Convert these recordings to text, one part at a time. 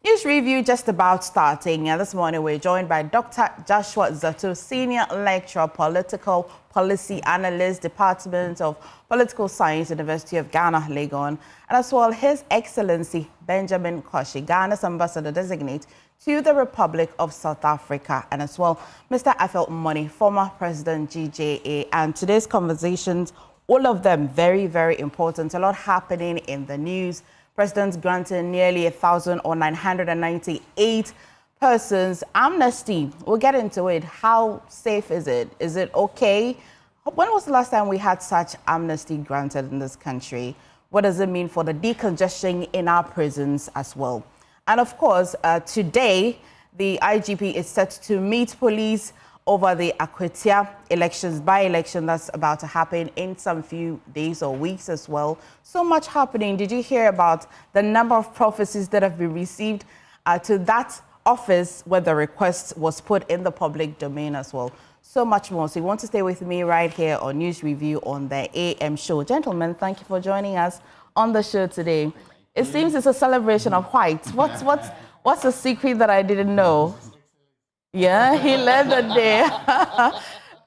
News review just about starting. And this morning we're joined by Dr. Joshua Zato, Senior Lecturer, Political Policy Analyst, Department of Political Science, University of Ghana, Legon, and as well His Excellency Benjamin Koshi, Ghana's Ambassador Designate to the Republic of South Africa, and as well Mr. Afel Money, former President GJA. And today's conversations, all of them very, very important. A lot happening in the news. President granting nearly 1,000 or 998 persons amnesty. We'll get into it. How safe is it? Is it okay? When was the last time we had such amnesty granted in this country? What does it mean for the decongestion in our prisons as well? And of course, today, the IGP is set to meet police over the Akwatia elections, by-election that's about to happen in some few days or weeks as well. So much happening. Did you hear about the number of prophecies that have been received to that office where the request was put in the public domain as well? So much more. So you want to stay with me right here on News Review on the AM show. Gentlemen, thank you for joining us on the show today. It seems it's a celebration of white. What's a secret that I didn't know? Yeah, he led the day.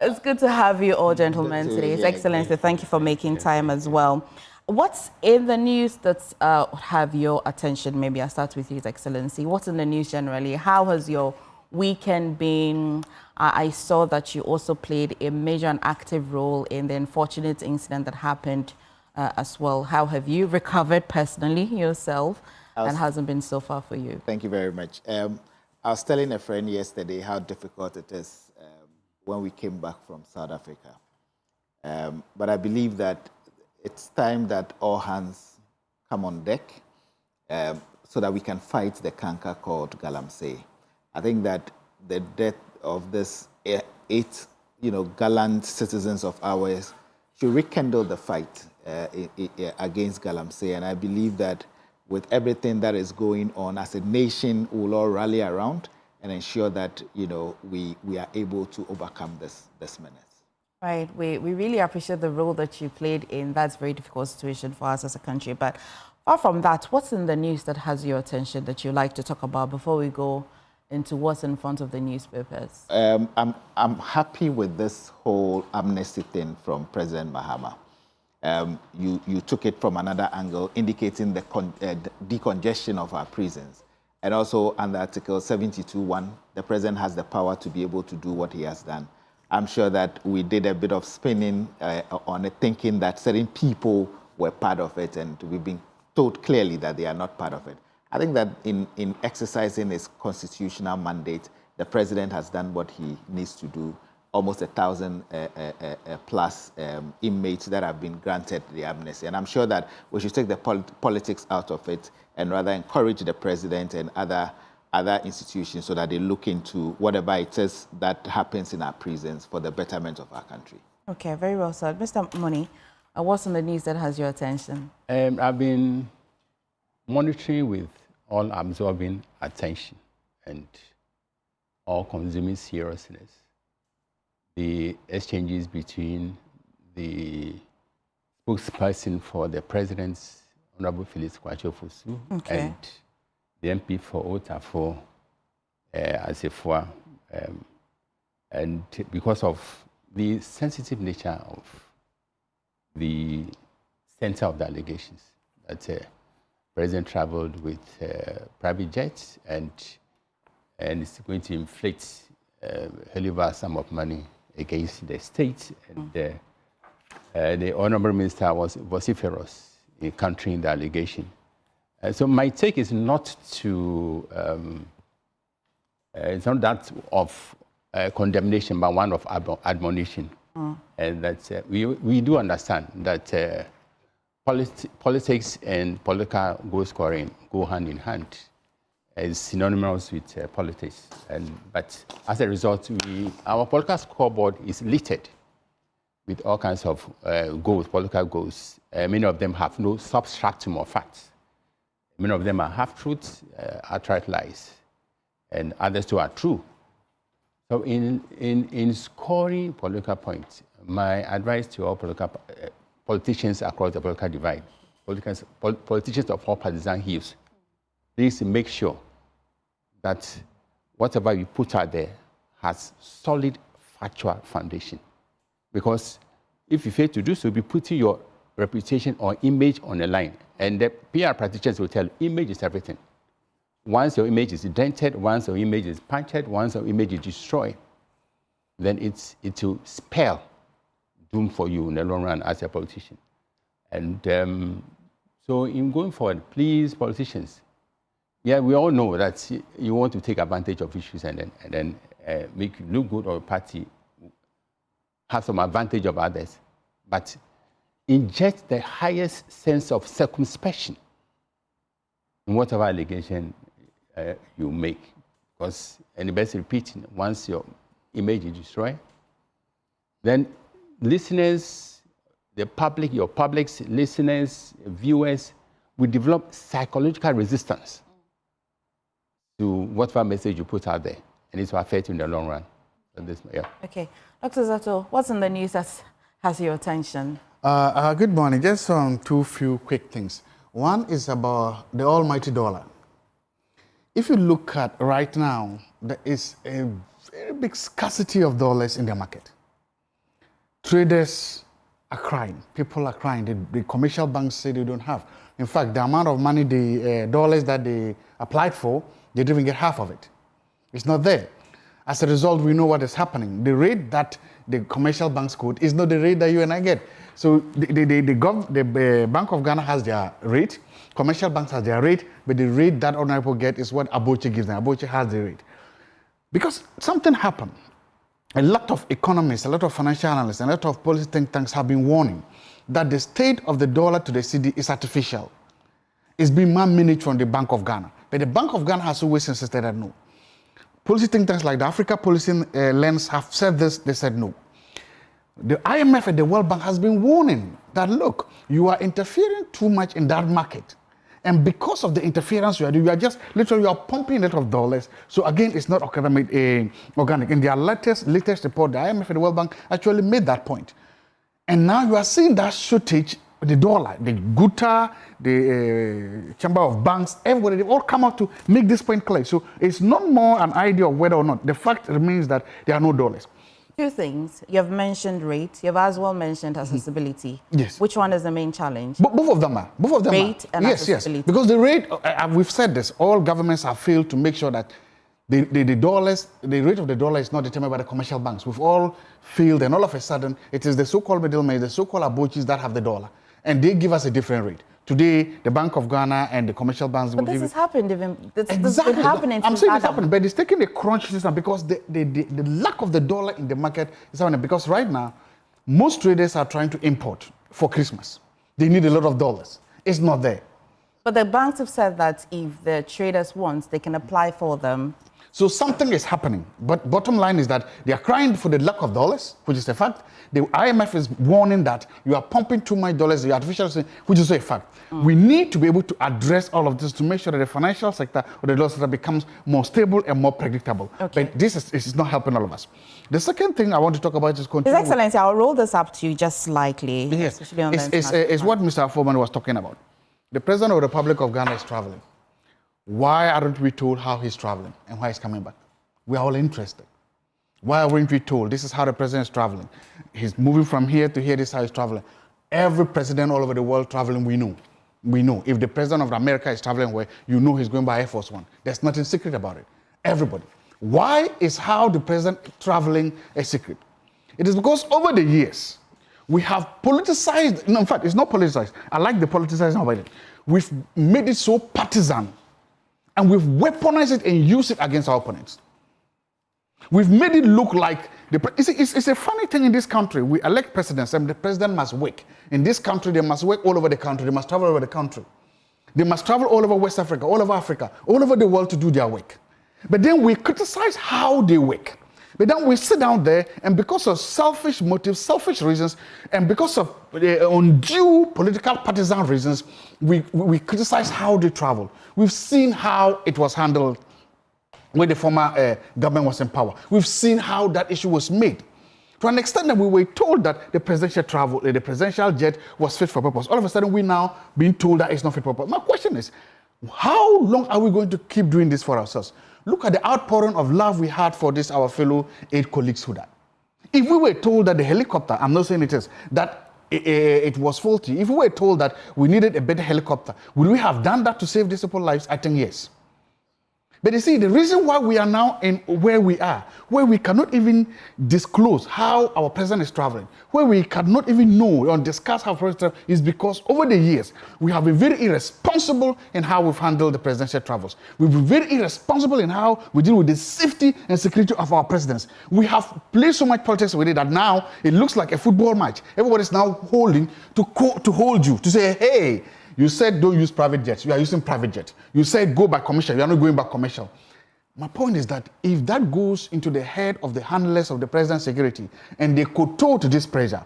It's good to have you all, gentlemen, today. His Excellency, thank you for making time as well. What's in the news that's have your attention? Maybe I'll start with you, His Excellency. What's in the news generally? How has your weekend been? I saw that you also played a major and active role in the unfortunate incident that happened as well. How have you recovered personally yourself? And how's it been so far for you? Thank you very much. I was telling a friend yesterday how difficult it is when we came back from South Africa. But I believe that it's time that all hands come on deck so that we can fight the canker called Galamsey. I think that the death of this eight gallant citizens of ours should rekindle the fight against Galamsey. And I believe that with everything that is going on as a nation, we'll all rally around and ensure that we are able to overcome this menace. Right. We really appreciate the role that you played in that very difficult situation for us as a country. But apart from that, what's in the news that has your attention that you like to talk about before we go into what's in front of the newspapers? I'm happy with this whole amnesty thing from President Mahama. You took it from another angle, indicating the decongestion of our prisons. And also under Article 72(1, the President has the power to be able to do what he has done. I'm sure that we did a bit of spinning on it, thinking that certain people were part of it, and we've been told clearly that they are not part of it. I think that in exercising his constitutional mandate, the President has done what he needs to do. Almost 1,000 plus inmates that have been granted the amnesty. And I'm sure that we should take the politics out of it and rather encourage the President and other institutions so that they look into whatever it is that happens in our prisons for the betterment of our country. Okay, very well said. Mr. Money, what's on the news that has your attention? I've been monitoring with all absorbing attention and all consuming seriousness the exchanges between the spokesperson for the President's Honorable Felix Kwatio-Fosu and the MP for Otafo Asefua, and because of the sensitive nature of the center of the allegations, that the President traveled with private jets and is going to inflict a hell sum of money against the state, and the Honorable Minister was vociferous in countering the allegation. So my take is not to, it's not that of condemnation, but one of admonition. And that we do understand that politics and political goal scoring go hand in hand, is synonymous with politics. But as a result, our political scoreboard is littered with all kinds of goals, political goals. Many of them have no substratum of facts. Many of them are half-truths, outright lies, and others too are true. So in scoring political points, my advice to all politicians across the political divide, politicians of all partisan hues, please make sure that whatever you put out there has solid factual foundation. Because if you fail to do so, you'll be putting your reputation or image on the line. And the PR practitioners will tell you, image is everything. Once your image is dented, once your image is punctured, once your image is destroyed, then it will spell doom for you in the long run as a politician. And so in going forward, please, politicians, yeah, we all know that you want to take advantage of issues and then make you look good, or a party have some advantage of others. But inject the highest sense of circumspection in whatever allegation you make. Because, and best repeating, once your image is destroyed, then listeners, the public, your publics, listeners, viewers, will develop psychological resistance to whatever message you put out there, and it will affect you in the long run. Okay. Dr. Zato, what's in the news that has your attention? Good morning. Just few quick things. One is about the almighty dollar. If you look at right now, there is a very big scarcity of dollars in the market. Traders are crying. People are crying. The commercial banks say they don't have. In fact, the amount of money, the dollars that they applied for, they didn't even get half of it. It's not there. As a result, we know what is happening. The rate that the commercial banks quote is not the rate that you and I get. So the Bank of Ghana has their rate, commercial banks have their rate, but the rate that ordinary people get is what Aboche gives them. Aboche has the rate. Because something happened. A lot of economists, a lot of financial analysts, and a lot of policy think tanks have been warning that the state of the dollar to the cedi is artificial. It's been man-managed from the Bank of Ghana. But the Bank of Ghana has always insisted that no. Policy think tanks like the Africa Policy Lens have said this, they said no. The IMF and the World Bank has been warning that, look, you are interfering too much in that market. And because of the interference you are doing, you are just literally you are pumping a lot of dollars. So again, it's not organic. In their latest report, the IMF and the World Bank actually made that point. And now you are seeing that shortage, the dollar, the GUTA, the Chamber of Banks, everybody, they all come out to make this point clear. So it's not more an idea of whether or not. The fact remains that there are no dollars. Two things. You have mentioned rate. You have as well mentioned accessibility. Yes. Which one is the main challenge? Both of them are. Both of them rate are. And accessibility. Yes. Because the rate, we've said this, all governments have failed to make sure that the rate of the dollar is not determined by the commercial banks. We've all failed, and all of a sudden, it is the so-called middlemen, the so-called abochis that have the dollar. And they give us a different rate. Today, the Bank of Ghana and the commercial banks will give... But this has happened even... This has exactly. been happening I'm saying Adam. it's happening, but it's taking a crunch system because the lack of the dollar in the market is happening. Because right now, most traders are trying to import for Christmas. They need a lot of dollars. It's not there. But the banks have said that if the traders want, they can apply for them. So something is happening. But bottom line is that they are crying for the lack of dollars, which is a fact. The IMF is warning that you are pumping too much dollars, the artificial, which is a fact. We need to be able to address all of this to make sure that the financial sector or the dollar sector becomes more stable and more predictable. Okay. But this is not helping all of us. The second thing I want to talk about is His Excellency, I'll roll this up to you just slightly. Yes, especially on it's what Mr. Foreman was talking about. The President of the Republic of Ghana is traveling. Why aren't we told how he's traveling and why he's coming back? We are all interested. Why aren't we told this is how the president is traveling? He's moving from here to here, this is how he's traveling. Every president all over the world traveling, we know. We know. If the president of America is traveling where, you know he's going by Air Force One. There's nothing secret about it. Everybody. Why is how the president traveling a secret? It is because over the years, we have politicized, no, in fact, it's not politicized. I like the politicizing about it. We've made it so partisan and we've weaponized it and used it against our opponents. We've made it look like, it's a funny thing in this country. We elect presidents and the president must work. In this country, they must work all over the country. They must travel all over the country. They must travel all over West Africa, all over Africa, all over the world to do their work. But then we criticize how they work. But then we sit down there and because of selfish motives, selfish reasons, and because of undue political partisan reasons, we criticize how they travel. We've seen how it was handled when the former government was in power. We've seen how that issue was made. To an extent that we were told that the presidential travel, the presidential jet was fit for purpose. All of a sudden, we're now being told that it's not fit for purpose. My question is, how long are we going to keep doing this for ourselves? Look at the outpouring of love we had for this, our fellow 8 colleagues who died. If we were told that the helicopter, I'm not saying it is, that it was faulty, if we were told that we needed a better helicopter, would we have done that to save these people's lives? I think yes. But you see, the reason why we are now in where we are, where we cannot even disclose how our president is traveling, where we cannot even know or discuss how president is because over the years, we have been very irresponsible in how we've handled the presidential travels. We've been very irresponsible in how we deal with the safety and security of our presidents. We have played so much politics with it that now it looks like a football match. Everybody's now holding to hold you, to say, hey, you said don't use private jets. You are using private jets. You said go by commercial. You are not going by commercial. My point is that if that goes into the head of the handlers of the president's security and they kowtow to this pressure,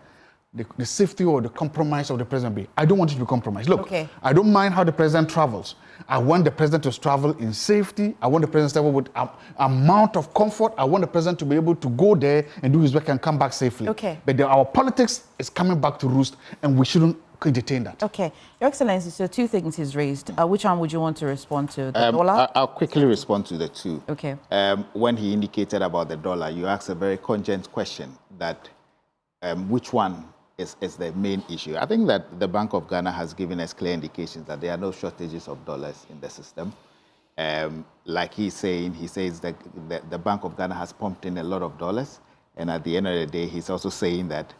the safety or the compromise of the president be. I don't want it to be compromised. Look, I don't mind how the president travels. I want the president to travel in safety. I want the president to travel with an amount of comfort. I want the president to be able to go there and do his work and come back safely. But our politics is coming back to roost and we shouldn't detain that. Okay. Your Excellency, so 2 things he's raised. Which one would you want to respond to? The dollar? I'll quickly respond to the 2. Okay. When he indicated about the dollar, you asked a very cogent question that which one is the main issue. I think that the Bank of Ghana has given us clear indications that there are no shortages of dollars in the system. Like he's saying, he says that the Bank of Ghana has pumped in a lot of dollars. And at the end of the day, he's also saying that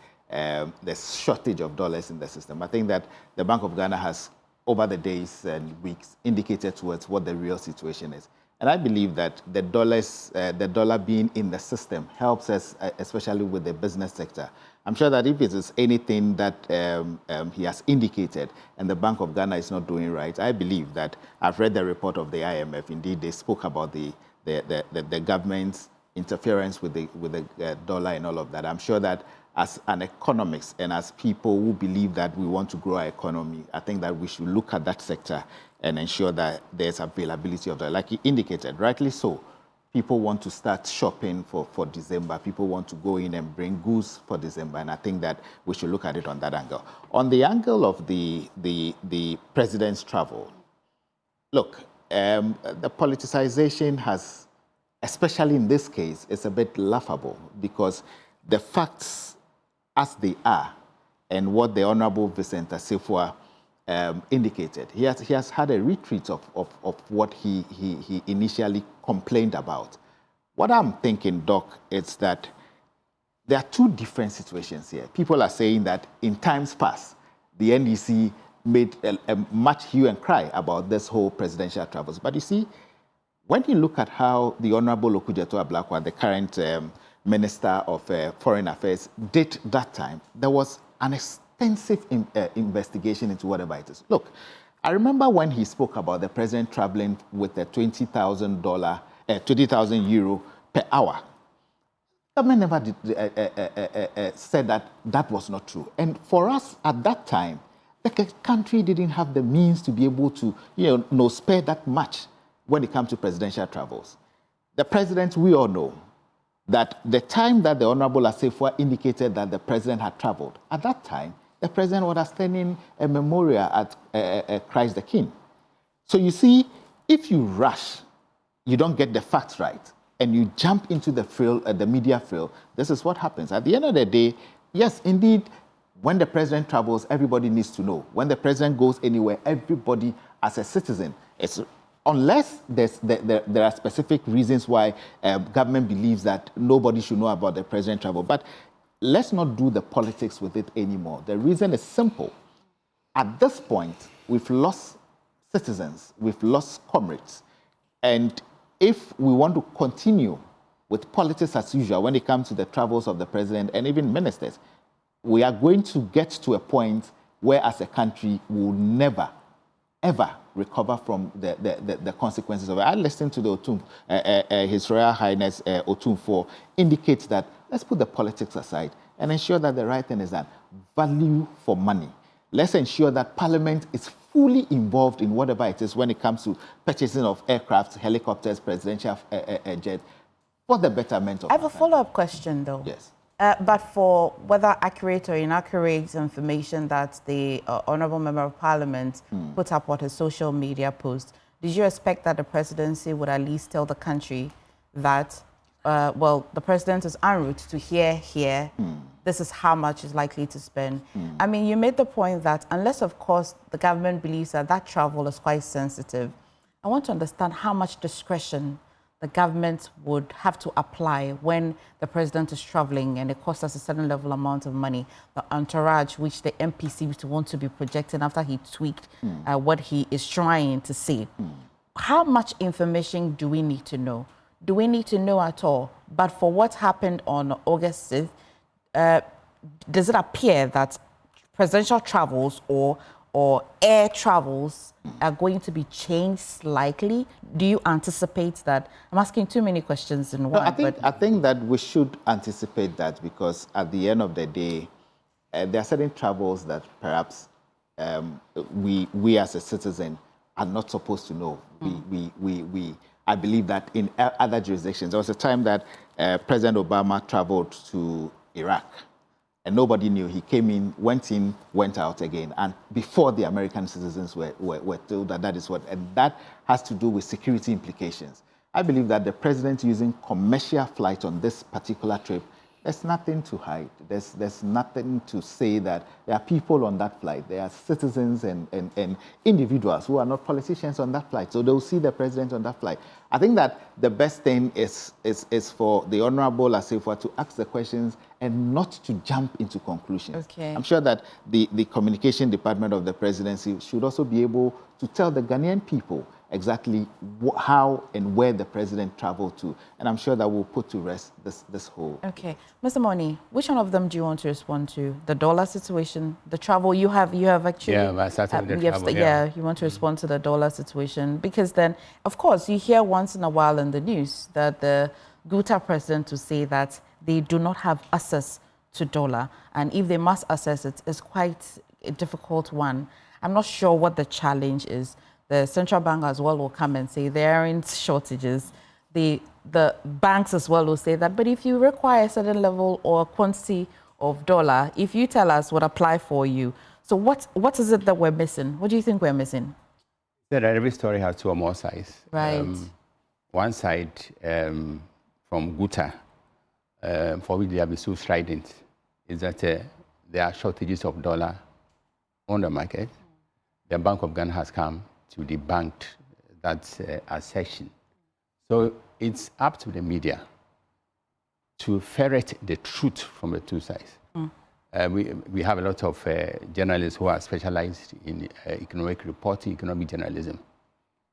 there's shortage of dollars in the system. I think that the Bank of Ghana has, over the days and weeks, indicated towards what the real situation is. And I believe that the dollar being in the system helps us, especially with the business sector. I'm sure that if it is anything that he has indicated and the Bank of Ghana is not doing right, I believe that I've read the report of the IMF. Indeed, they spoke about the government's interference with the dollar and all of that. I'm sure that as an economist and as people who believe that we want to grow our economy, I think that we should look at that sector and ensure that there's availability of that. Like he indicated, rightly so, people want to start shopping for December. People want to go in and bring goods for December, and I think that we should look at it on that angle. On the angle of the president's travel, look, the politicization has, especially in this case, it's a bit laughable because the facts as they are and what the Honorable Vincent Assefuwa indicated, he has had a retreat of what he initially complained about. What I'm thinking, Doc, is that there are 2 different situations here. People are saying that in times past, the NDC made a much hue and cry about this whole presidential travels. But you see, when you look at how the Honorable Okujeto Ablakwa, the current Minister of Foreign Affairs, did that time, there was an extensive investigation into whatever it is. Look, I remember when he spoke about the president traveling with a €20,000 euro per hour. The government never said that was not true. And for us at that time, the country didn't have the means to be able to spare that much when it comes to presidential travels. The president, we all know, that the time that the Honorable Assefuwa indicated that the president had traveled, at that time, the president was standing a memorial at Christ the King. So you see, if you rush, you don't get the facts right, and you jump into the media field, this is what happens. At the end of the day, yes, indeed, when the president travels, everybody needs to know. When the president goes anywhere, everybody as a citizen, unless there are specific reasons why government believes that nobody should know about the president travel. But let's not do the politics with it anymore. The reason is simple. At this point, we've lost citizens, we've lost comrades. And if we want to continue with politics as usual when it comes to the travels of the president and even ministers, we are going to get to a point where as a country we will never, ever recover from the consequences of it. I listened to the His Royal Highness Otumfuo indicates that let's put the politics aside and ensure that the right thing is done. Value for money. Let's ensure that Parliament is fully involved in whatever it is when it comes to purchasing of aircraft, helicopters, presidential jets, for the betterment of I have a follow-up question, though. Yes. But for whether accurate or inaccurate information that the Honourable Member of Parliament put up on his social media post, did you expect that the presidency would at least tell the country that, well, the president is en route to here, this is how much is likely to spend? I mean, you made the point that unless, of course, the government believes that that travel is quite sensitive, I want to understand how much discretion the government would have to apply when the president is traveling and it costs us a certain level amount of money. The entourage, which the MP seems to want to be projecting after he tweaked what he is trying to say. How much information do we need to know? Do we need to know at all? But for what happened on August 6th, does it appear that presidential travels or air travels are going to be changed slightly? Do you anticipate that? I'm asking too many questions in one. No, I think that we should anticipate that, because at the end of the day, there are certain travels that perhaps we as a citizen are not supposed to know. I believe that in other jurisdictions, there was a time that President Obama traveled to Iraq, and nobody knew. He came in, went out again. And before the American citizens were told that that is what, and that has to do with security implications. I believe that the president using commercial flight on this particular trip, there's nothing to hide. There's nothing to say that there are people on that flight. There are citizens and individuals who are not politicians on that flight. So they'll see the president on that flight. I think that the best thing is for the Honorable Asifwa to ask the questions and not to jump into conclusions. Okay. I'm sure that the communication department of the presidency should also be able to tell the Ghanaian people exactly how and where the president traveled to. And I'm sure that will put to rest this whole. Okay. Mr. Moni, which one of them do you want to respond to? The dollar situation, the travel, you have actually... Yeah, I started with the travel, you want to respond to the dollar situation, because then, of course, you hear once in a while in the news that the Ghouta president will say that they do not have access to dollar. And if they must access it, it's quite a difficult one. I'm not sure what the challenge is. The central bank as well will come and say there aren't shortages. The banks as well will say that. But if you require a certain level or quantity of dollar, if you tell us, we'll apply for you. So what is it that we're missing? What do you think we're missing? That every story has two or more sides. Right. One side from Ghouta, for which they have been so strident, is that there are shortages of dollar on the market. The Bank of Ghana has come to debunk that assertion. So it's up to the media to ferret the truth from the two sides. We have a lot of journalists who are specialized in economic reporting, economic journalism.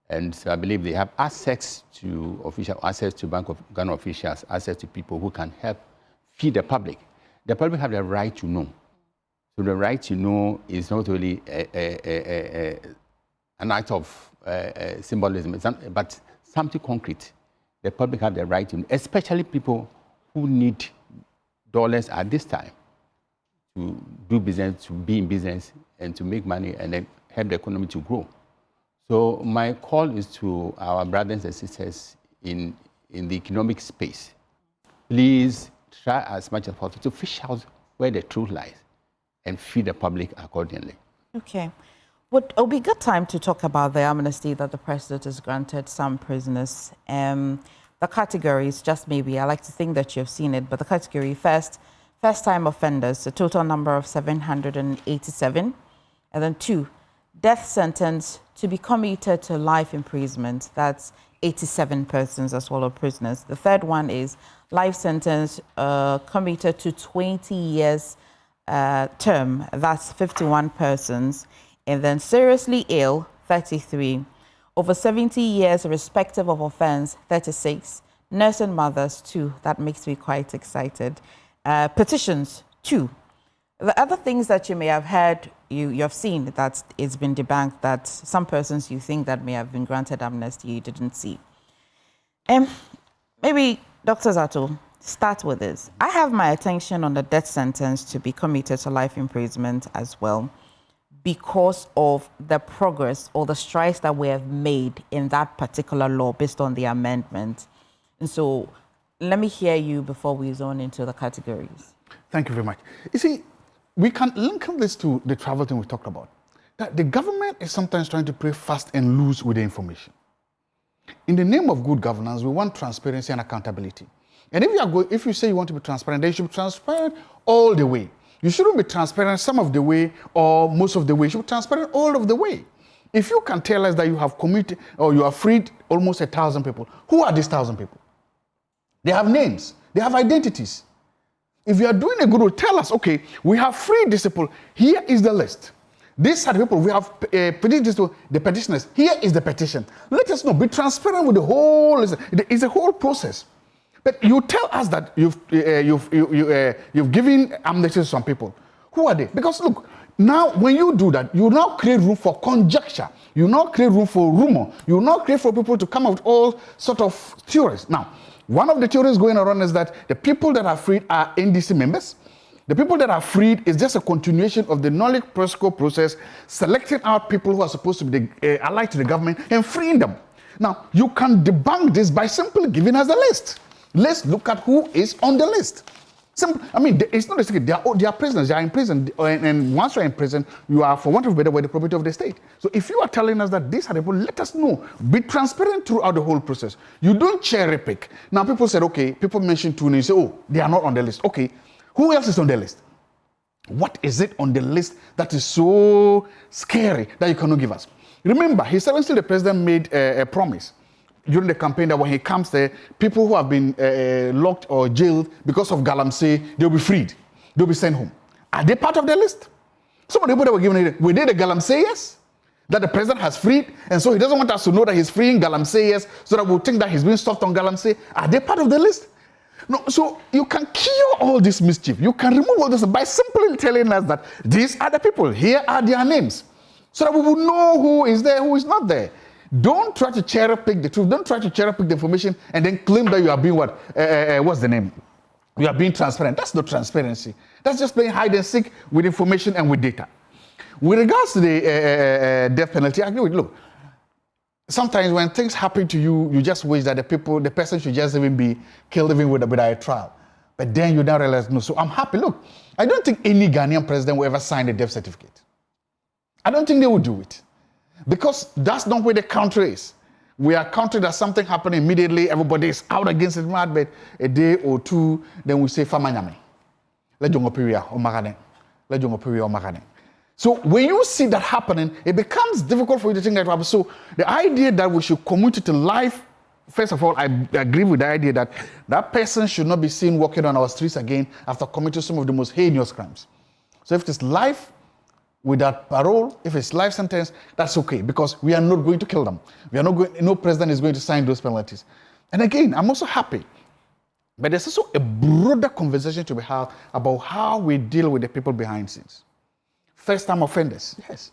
And so I believe they have access to Bank of Ghana officials, access to people who can help feed the public. The public have the right to know. So the right to know is not only an act of symbolism, but something concrete. The public have the right to know, especially people who need dollars at this time to do business, to be in business, and to make money, and then help the economy to grow. So my call is to our brothers and sisters in the economic space. Please try as much as possible to fish out where the truth lies and feed the public accordingly. Okay. It'll be a good time to talk about the amnesty that the president has granted some prisoners. The categories, just maybe, I like to think that you've seen it, but the category first-time offenders, a total number of 787. And then 2, death sentence to be commuted to life imprisonment. That's 87 persons as well as prisoners. The third one is life sentence commuted to 20 years term. That's 51 persons. And then seriously ill, 33. Over 70 years, irrespective of offense, 36. Nursing mothers, 2. That makes me quite excited. Petitions, 2. The other things that you may have heard, you have seen that it's been debunked, that some persons you think that may have been granted amnesty you didn't see. Maybe, Dr. Zato, start with this. I have my attention on the death sentence to be commuted to life imprisonment as well, because of the progress or the strides that we have made in that particular law based on the amendment. And so let me hear you before we zone into the categories. Thank you very much. You see, we can link this to the travel thing we talked about. that the government is sometimes trying to play fast and loose with the information. In the name of good governance, we want transparency and accountability. And if you say you want to be transparent, then you should be transparent all the way. You shouldn't be transparent some of the way or most of the way. You should be transparent all of the way. If you can tell us that you have committed or you have freed almost 1,000 people, who are these 1,000 people? They have names. They have identities. If you are doing a good work, tell us, okay, we have freed these people. Here is the list. These are the people. We have petitioned the petitioners. Here is the petition. Let us know. Be transparent with the whole list. It's a whole process. But you tell us that you've given amnesty to some people. Who are they? Because look, now when you do that, you now create room for conjecture. You now create room for rumor. You now create for people to come up with all sort of theories. Now, one of the theories going around is that the people that are freed are NDC members. The people that are freed is just a continuation of the knowledge protocol process, selecting out people who are supposed to be allied to the government and freeing them. Now, you can debunk this by simply giving us a list. Let's look at who is on the list. I mean, it's not a secret. They are prisoners. They are in prison. And once you're in prison, you are, for want of a better word, the property of the state. So if you are telling us that these are the people, let us know. Be transparent throughout the whole process. You don't cherry pick. Now, people said, okay, people mentioned two names. Say, oh, they are not on the list. Okay, who else is on the list? What is it on the list that is so scary that you cannot give us? Remember, His Excellency the President made a promise during the campaign that when he comes there, people who have been locked or jailed because of Galamsey, they'll be freed. They'll be sent home. Are they part of the list? Some of the people that were given it, were they the Galamseyers that the president has freed? And so he doesn't want us to know that he's freeing Galamseyers so that we'll think that he's being soft on Galamsey. Are they part of the list? No, so you can cure all this mischief. You can remove all this by simply telling us that these are the people. Here are their names. So that we will know who is there, who is not there. Don't try to cherry pick the truth. Don't try to cherry pick the information and then claim that you are being what? What's the name? You are being transparent. That's not transparency. That's just playing hide and seek with information and with data. With regards to the death penalty, I agree with you. Look, sometimes when things happen to you, you just wish that the person should just even be killed even without a trial. But then you now realize, no. So I'm happy. Look, I don't think any Ghanaian president will ever sign a death certificate. I don't think they will do it. Because that's not where the country is. We are a country that something happened immediately, everybody is out against it, but a day or two, then we say, Famanyame. So when you see that happening, it becomes difficult for you to think that happens. So the idea that we should commit it to life, first of all, I agree with the idea that that person should not be seen walking on our streets again after committing some of the most heinous crimes. So if it is life, without parole, if it's life sentence, that's okay, because we are not going to kill them. We are not going, no president is going to sign those penalties. And again, I'm also happy. But there's also a broader conversation to be had about how we deal with the people behind scenes. First-time offenders, yes.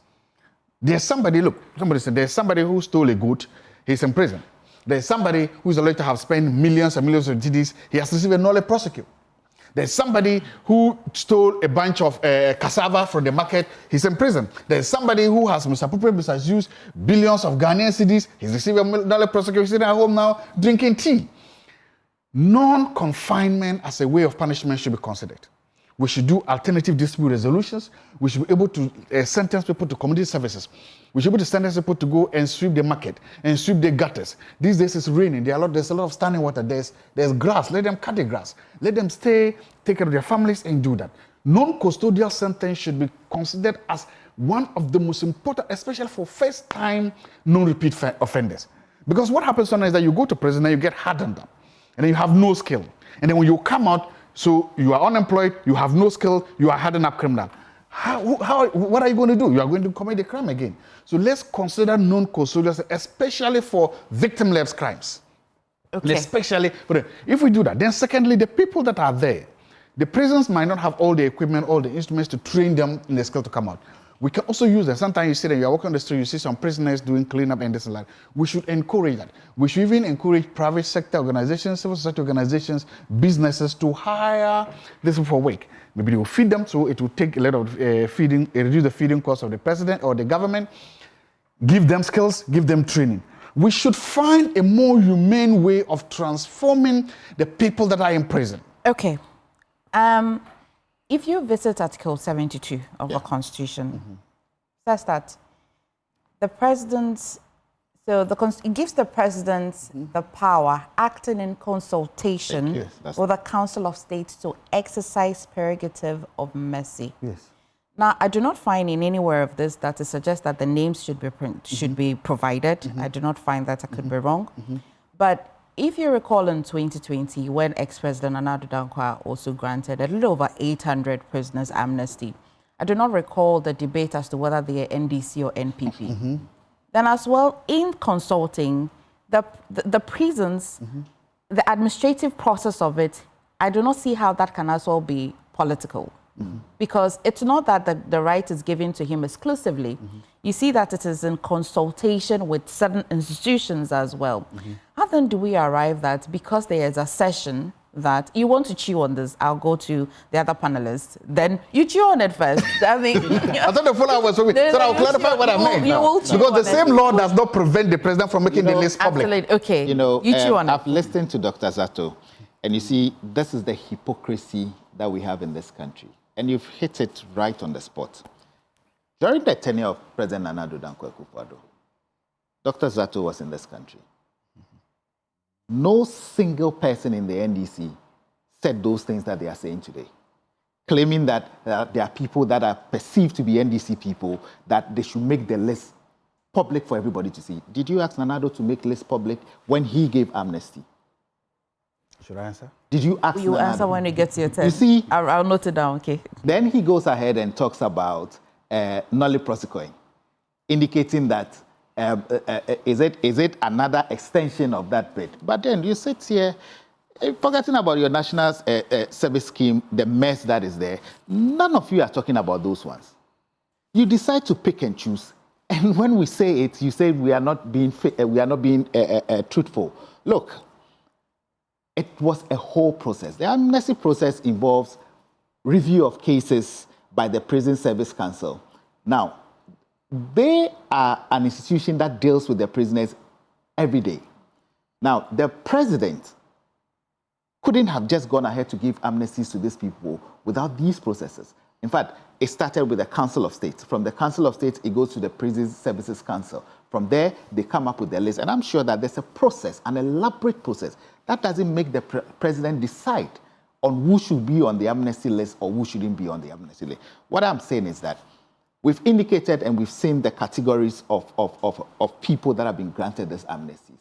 There's somebody, look, somebody said there's somebody who stole a goat, he's in prison. There's somebody who's alleged to have spent millions and millions of TDs, he has received a knowledge prosecute. There's somebody who stole a bunch of cassava from the market. He's in prison. There's somebody who has misappropriated, misused billions of Ghanaian cedis. He's received a knowledge prosecution. He's sitting at home now drinking tea. Non-confinement as a way of punishment should be considered. We should do alternative dispute resolutions. We should be able to sentence people to community services. We should be able to sentence people to go and sweep the market and sweep the gutters. These days it's raining. There's a lot of standing water. There's grass. Let them cut the grass. Let them stay, take care of their families and do that. Non-custodial sentence should be considered as one of the most important, especially for first-time non-repeat offenders. Because what happens sometimes is that you go to prison and you get hardened up. And then you have no skill. And then when you come out, so you are unemployed, you have no skill, you are hardened up criminal. What are you going to do? You are going to commit the crime again. So let's consider non-custodial, especially for victim-led crimes. Okay. Especially, if we do that, then secondly, the people that are there, the prisons might not have all the equipment, all the instruments to train them in the skill to come out. We can also use that. Sometimes you see that you're walking on the street, you see some prisoners doing cleanup and this and that. We should encourage that. We should even encourage private sector organizations, civil society organizations, businesses to hire this for work. Maybe they will feed them, so it will take a lot of feeding, reduce the feeding cost of the president or the government. Give them skills, give them training. We should find a more humane way of transforming the people that are in prison. Okay. If you visit Article 72 of the Constitution, says that the president, it gives the president the power, acting in consultation with the Council of State, to exercise prerogative of mercy. Yes. Now, I do not find in anywhere of this that it suggests that the names should be provided. I do not find that. I could be wrong. But if you recall in 2020, when ex-President Nana Addo Dankwa also granted a little over 800 prisoners amnesty, I do not recall the debate as to whether they are NDC or NPP. Then as well, in consulting, the prisons, the administrative process of it, I do not see how that can as well be political. Because it's not that the right is given to him exclusively. You see that it is in consultation with certain institutions as well. How then do we arrive that because there is a session that you want to chew on this, I'll go to the other panelists, then you chew on it first. I mean, I thought the full hour was so I'll clarify what I meant. Because the same law does not prevent the president from making the list public. Absolutely. Okay. You chew on it. I've listened to Dr. Zato, and you see, this is the hypocrisy that we have in this country. And you've hit it right on the spot. During the tenure of President Nana Addo Dankwa Akufo-Addo, Dr. Zato was in this country. No single person in the NDC said those things that they are saying today, claiming that there are people that are perceived to be NDC people, that they should make the list public for everybody to see. Did you ask Nana Addo to make list public when he gave amnesty? Should I answer? Did you ask You Nana answer Addo? when you get to your turn. You see, I'll note it down, okay. Then he goes ahead and talks about nolli prosequi, indicating that is it another extension of that bit? But then you sit here, forgetting about your national service scheme, the mess that is there. None of you are talking about those ones. You decide to pick and choose, and when we say it, you say we are not being truthful. Look, it was a whole process. The amnesty process involves review of cases by the Prison Service Council. Now, they are an institution that deals with the prisoners every day. Now, the president couldn't have just gone ahead to give amnesties to these people without these processes. In fact, it started with the Council of State. From the Council of State, it goes to the Prison Services Council. From there, they come up with their list. And I'm sure that there's a process, an elaborate process. That doesn't make the president decide on who should be on the amnesty list or who shouldn't be on the amnesty list. What I'm saying is that we've indicated and we've seen the categories of people that have been granted these amnesties.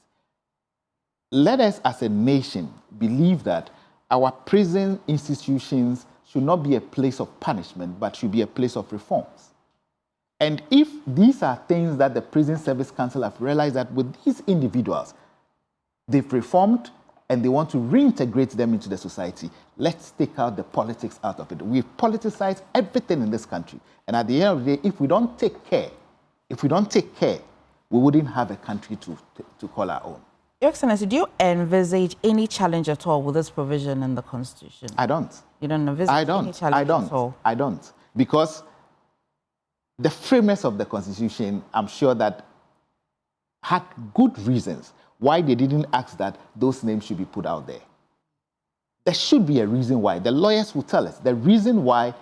Let us as a nation believe that our prison institutions should not be a place of punishment, but should be a place of reforms. And if these are things that the Prison Service Council have realized that with these individuals, they've reformed and they want to reintegrate them into the society, let's take out the politics out of it. We've politicized everything in this country. And at the end of the day, if we don't take care, we wouldn't have a country to call our own. Your Excellency, do you envisage any challenge at all with this provision in the Constitution? I don't. You don't envisage any challenge at all? I don't. Because the framers of the Constitution, I'm sure that had good reasons why they didn't ask that those names should be put out there. There should be a reason why. The lawyers will tell us the reason why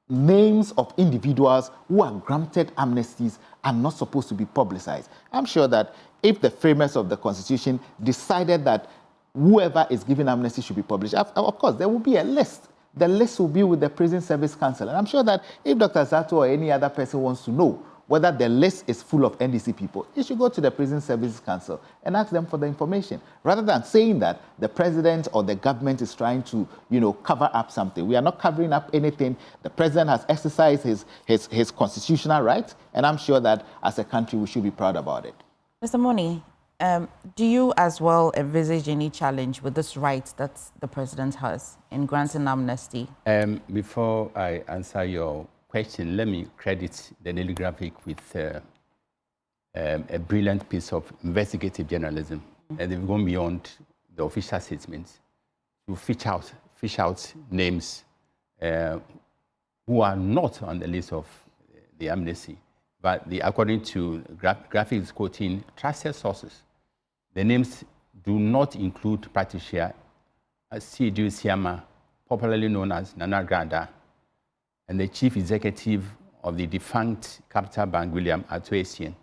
names of individuals who are granted amnesties are not supposed to be publicized. I'm sure that if the framers of the Constitution decided that whoever is given amnesty should be published, of course, there will be a list. The list will be with the Prison Service Council. And I'm sure that if Dr. Zato or any other person wants to know whether the list is full of NDC people, you should go to the Prison Services Council and ask them for the information, rather than saying that the president or the government is trying to, cover up something. We are not covering up anything. The president has exercised his constitutional rights, and I'm sure that as a country we should be proud about it. Mr. Moni, do you as well envisage any challenge with this right that the president has in granting amnesty? Before I answer your question, let me credit the Daily Graphic with a brilliant piece of investigative journalism. And they've gone beyond the official statements to fish out names who are not on the list of the amnesty. But according to graphics quoting trusted sources, the names do not include Patricia C.D. Siama, popularly known as Nana Granda, and the chief executive of the defunct Capital Bank William Atuesian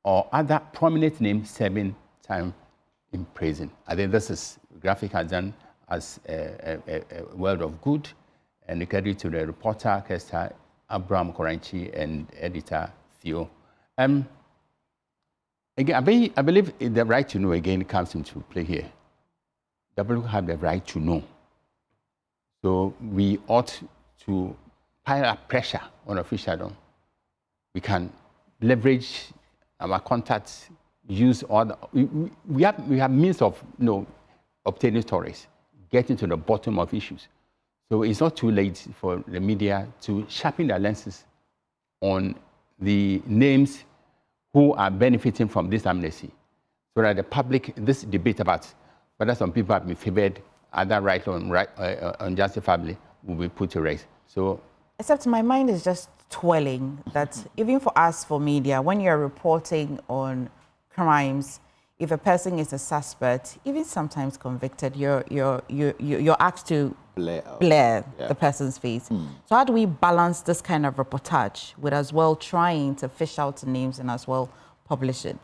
or other prominent names serving time in prison. I think this is graphic has done as a world of good, and the credit to the reporter, Kester Abraham Koranchi, and editor Theo. Again, I believe the right to know again comes into play here. The people have the right to know. So we ought to pile up pressure on officialdom. We can leverage our contacts, use all the, we have means of obtaining stories, getting to the bottom of issues. So it's not too late for the media to sharpen their lenses on the names who are benefiting from this amnesty, so that the public, this debate about whether some people have been favored, other right unjustifiably, will be put to rest. So, except my mind is just twirling that even for us, for media, when you're reporting on crimes, if a person is a suspect, even sometimes convicted, you're asked to blur the person's face. So how do we balance this kind of reportage with as well trying to fish out names and as well publish it?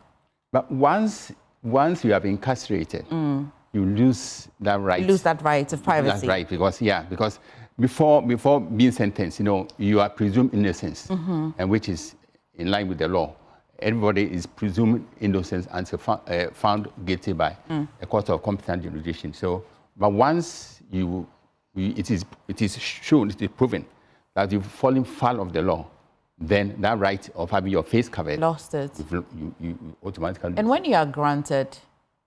But once you have incarcerated, you lose that right. You lose that right of privacy. That's right, because before being sentenced, you are presumed innocence, and which is in line with the law. Everybody is presumed innocent until found guilty by a court of competent jurisdiction. So, but once it is shown, it is proven that you've fallen foul of the law, then that right of having your face covered, lost it. You automatically. And when you are granted,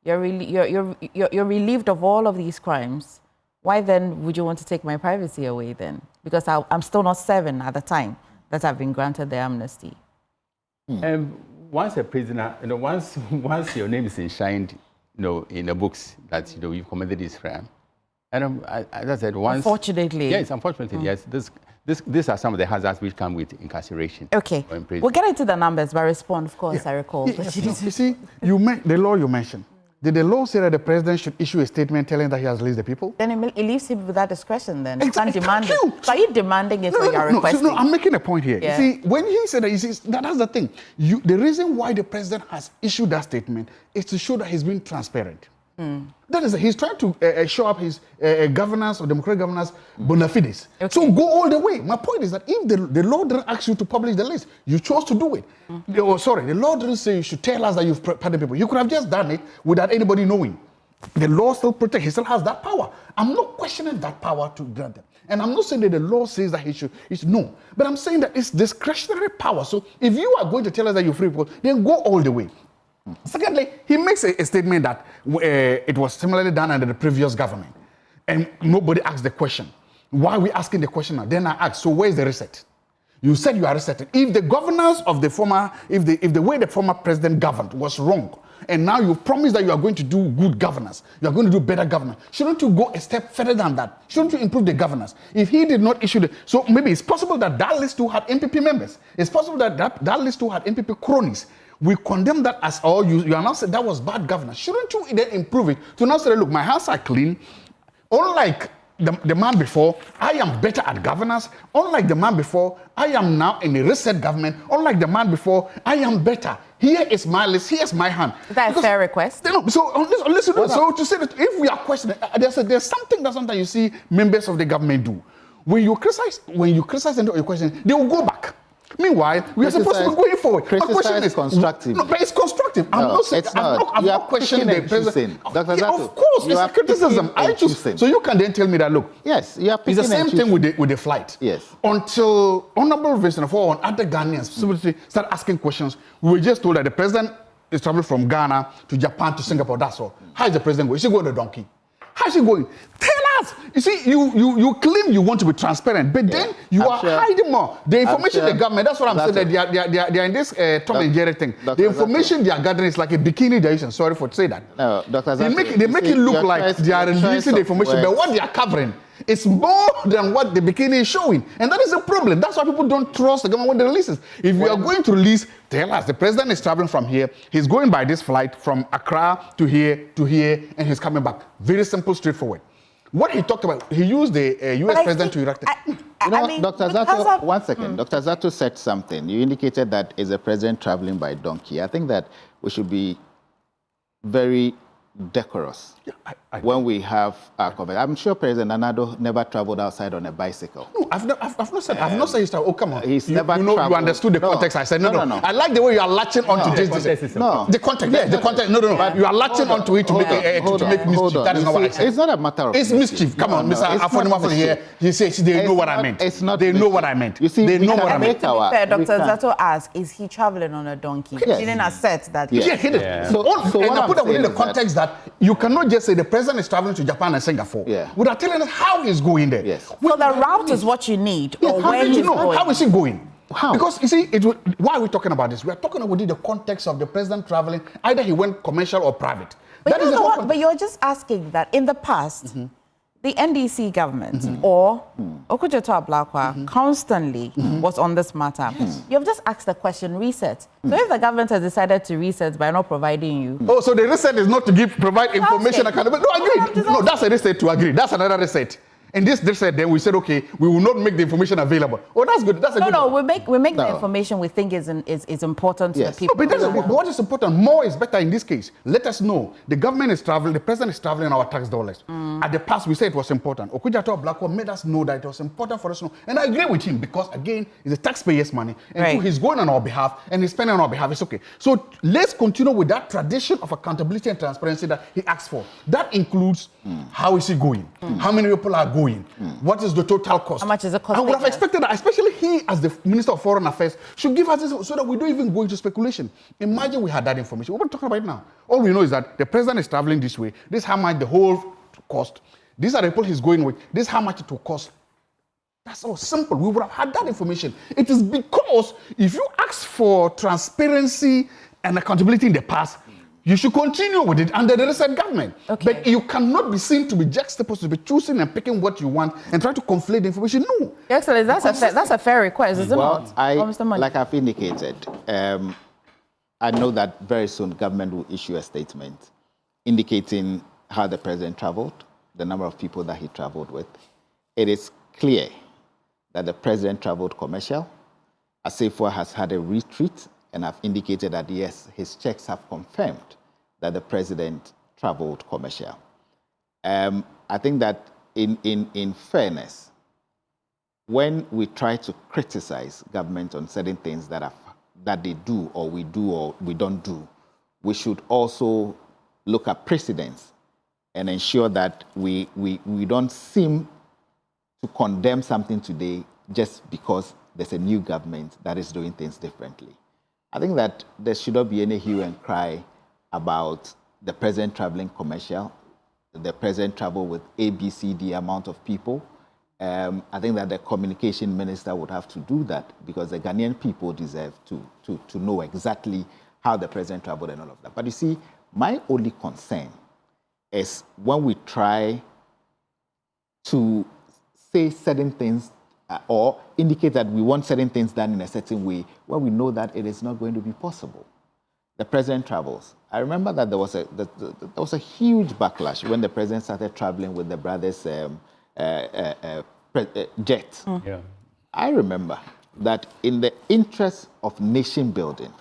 you're relieved of all of these crimes. Why then would you want to take my privacy away then? Because I'm still not 7 at the time that I've been granted the amnesty. Once a prisoner, once your name is enshrined, in the books that you've committed this crime, and as I said, once. Unfortunately. Yes, unfortunately, yes. These are some of the hazards which come with incarceration. Okay, we'll get into the numbers, but respond, of course, I recall. You see, the law you mentioned. Did the law say that the president should issue a statement telling that he has released the people? Then it leaves him with that discretion then. Exactly. You can't demand it. So are you demanding it or you're requesting? No, I'm making a point here. Yeah. You see, when he said that, that's the thing. The reason why the president has issued that statement is to show that he's being transparent. That is, he's trying to show up his governance or democratic governance bona fides. Okay. So go all the way. My point is that if the law didn't ask you to publish the list, you chose to do it. The law didn't say you should tell us that you've pardoned people. You could have just done it without anybody knowing. The law still protects. He still has that power. I'm not questioning that power to grant them. And I'm not saying that the law says that he should no. But I'm saying that it's discretionary power. So if you are going to tell us that you're free people, then go all the way. Secondly, he makes a statement that it was similarly done under the previous government. And nobody asked the question. Why are we asking the question now? Then I ask, so where's the reset? You said you are resetting. If the governance of the former, if the way the former president governed was wrong, and now you promise that you are going to do good governance, you are going to do better governance, shouldn't you go a step further than that? Shouldn't you improve the governance? If he did not issue so maybe it's possible that list too had MPP members. It's possible that list too had MPP cronies. We condemn that as, you are now saying that was bad governance. Shouldn't you then improve it to now say, look, my hands are clean. Unlike the man before, I am better at governance. Unlike the man before, I am now in a reset government. Unlike the man before, I am better. Here is my list, here's my hand. Is that a fair request? No, so listen, so to say that if we are questioning, there's something that sometimes you see members of the government do. When you criticize and your question, they will go back. Meanwhile, we are supposed to be going forward. Criticize is constructive. No, but it's constructive. I'm not questioning the president. Of course, it's a criticism. I choose. So you can then tell me that, look, yes, you are it's the same thing with the flight. Yes. Until Honorable Vincent or other Ghanaians start asking questions, we were just told that the president is traveling from Ghana to Japan to Singapore. That's all. How is the president going? Is he going to donkey? How is he going? Tell us. You see, you claim you want to be transparent, but then you are hiding more. The information the government, that's what I'm saying, that they are in this Tom and Jerry thing. The information they are gathering is like a bikini dilution. Sorry for saying that. No, Dr. They make it look like they are releasing the information, but what they are covering is more than what the bikini is showing. And that is a problem. That's why people don't trust the government when they releases. If you are going to release, tell us, the president is traveling from here, he's going by this flight from Accra to here, and he's coming back. Very simple, straightforward. What he talked about, he used the U.S. president to erect it. I mean, Dr. Zato, one second. Dr. Zato said something. You indicated that is a president traveling by donkey. I think that we should be very decorous when we have our conversation. I'm sure President Nanado never traveled outside on a bicycle. No, I've not said he's traveled. Oh, come on. He's never you traveled. You understood the context. I said, no. I like the way you are latching onto this. The context. Yeah, the context. No. You are latching onto it to make mischief. That is not what I said. It's not a matter of It's mischief. Come on, Mr. Afonimafo here. He says they know what I meant. It's not. They know what I meant. You see, they know what I meant. To be fair, Dr. Zato asked, is he traveling on a donkey? Yes. She didn't assert that. Yeah, he did. So and I put that within the context that you cannot just say the president is traveling to Japan and Singapore without telling us how he's going there. Yes. So the route is what you need, or how where did he's you know? going. How is he going? How? Because you see, why are we talking about this? We are talking within the context of the president traveling. Either he went commercial or private. But, but you're just asking that in the past, the NDC government or Okujeto Ablakwa constantly was on this matter. You have just asked the question, reset. So if the government has decided to reset by not providing you... Oh, so the reset is not to provide information accountability. No, I agree. No, that's a reset to agree. That's another reset. And this reset, then we said, okay, we will not make the information available. Oh, that's good. That's a good one. we make the information we think is important to the people. No, but what is important? More is better in this case. Let us know. The government is traveling. The president is traveling our tax dollars. At the past, we said it was important. Okujeto Ablakwa made us know that it was important for us to know. And I agree with him because, again, it's the taxpayers' money. And so he's going on our behalf and he's spending on our behalf. It's okay. So let's continue with that tradition of accountability and transparency that he asked for. That includes how is he going? How many people are going? What is the total cost? How much is the cost? I would have expected that, especially he, as the Minister of Foreign Affairs, should give us this so that we don't even go into speculation. Imagine we had that information. What we're talking about it now. All we know is that the president is traveling this way. This is how much the whole cost. These are the people he's going with. This is how much it will cost. That's all simple. We would have had that information. It is because if you ask for transparency and accountability in the past, you should continue with it under the recent government. Okay. But you cannot be seen to be juxtaposed, to be choosing and picking what you want and trying to conflate the information. No. Your Excellency, that's a fair request, isn't it? Like I've indicated, I know that very soon government will issue a statement indicating how the president traveled, the number of people that he traveled with. It is clear that the president traveled commercial. Asafo has had a retreat, and I've indicated that, yes, his checks have confirmed that the president traveled commercial. I think that in fairness, when we try to criticize government on certain things that they do or we don't do, we should also look at precedents and ensure that we don't seem to condemn something today just because there's a new government that is doing things differently. I think that there should not be any hue and cry about the president traveling commercial, the president travel with ABCD amount of people. I think that the communication minister would have to do that because the Ghanaian people deserve to know exactly how the president traveled and all of that. But you see, my only concern is when we try to say certain things or indicate that we want certain things done in a certain way when we know that it is not going to be possible. The president travels. I remember that there was a huge backlash when the president started traveling with the brothers' jet. Yeah. I remember that in the interest of nation building,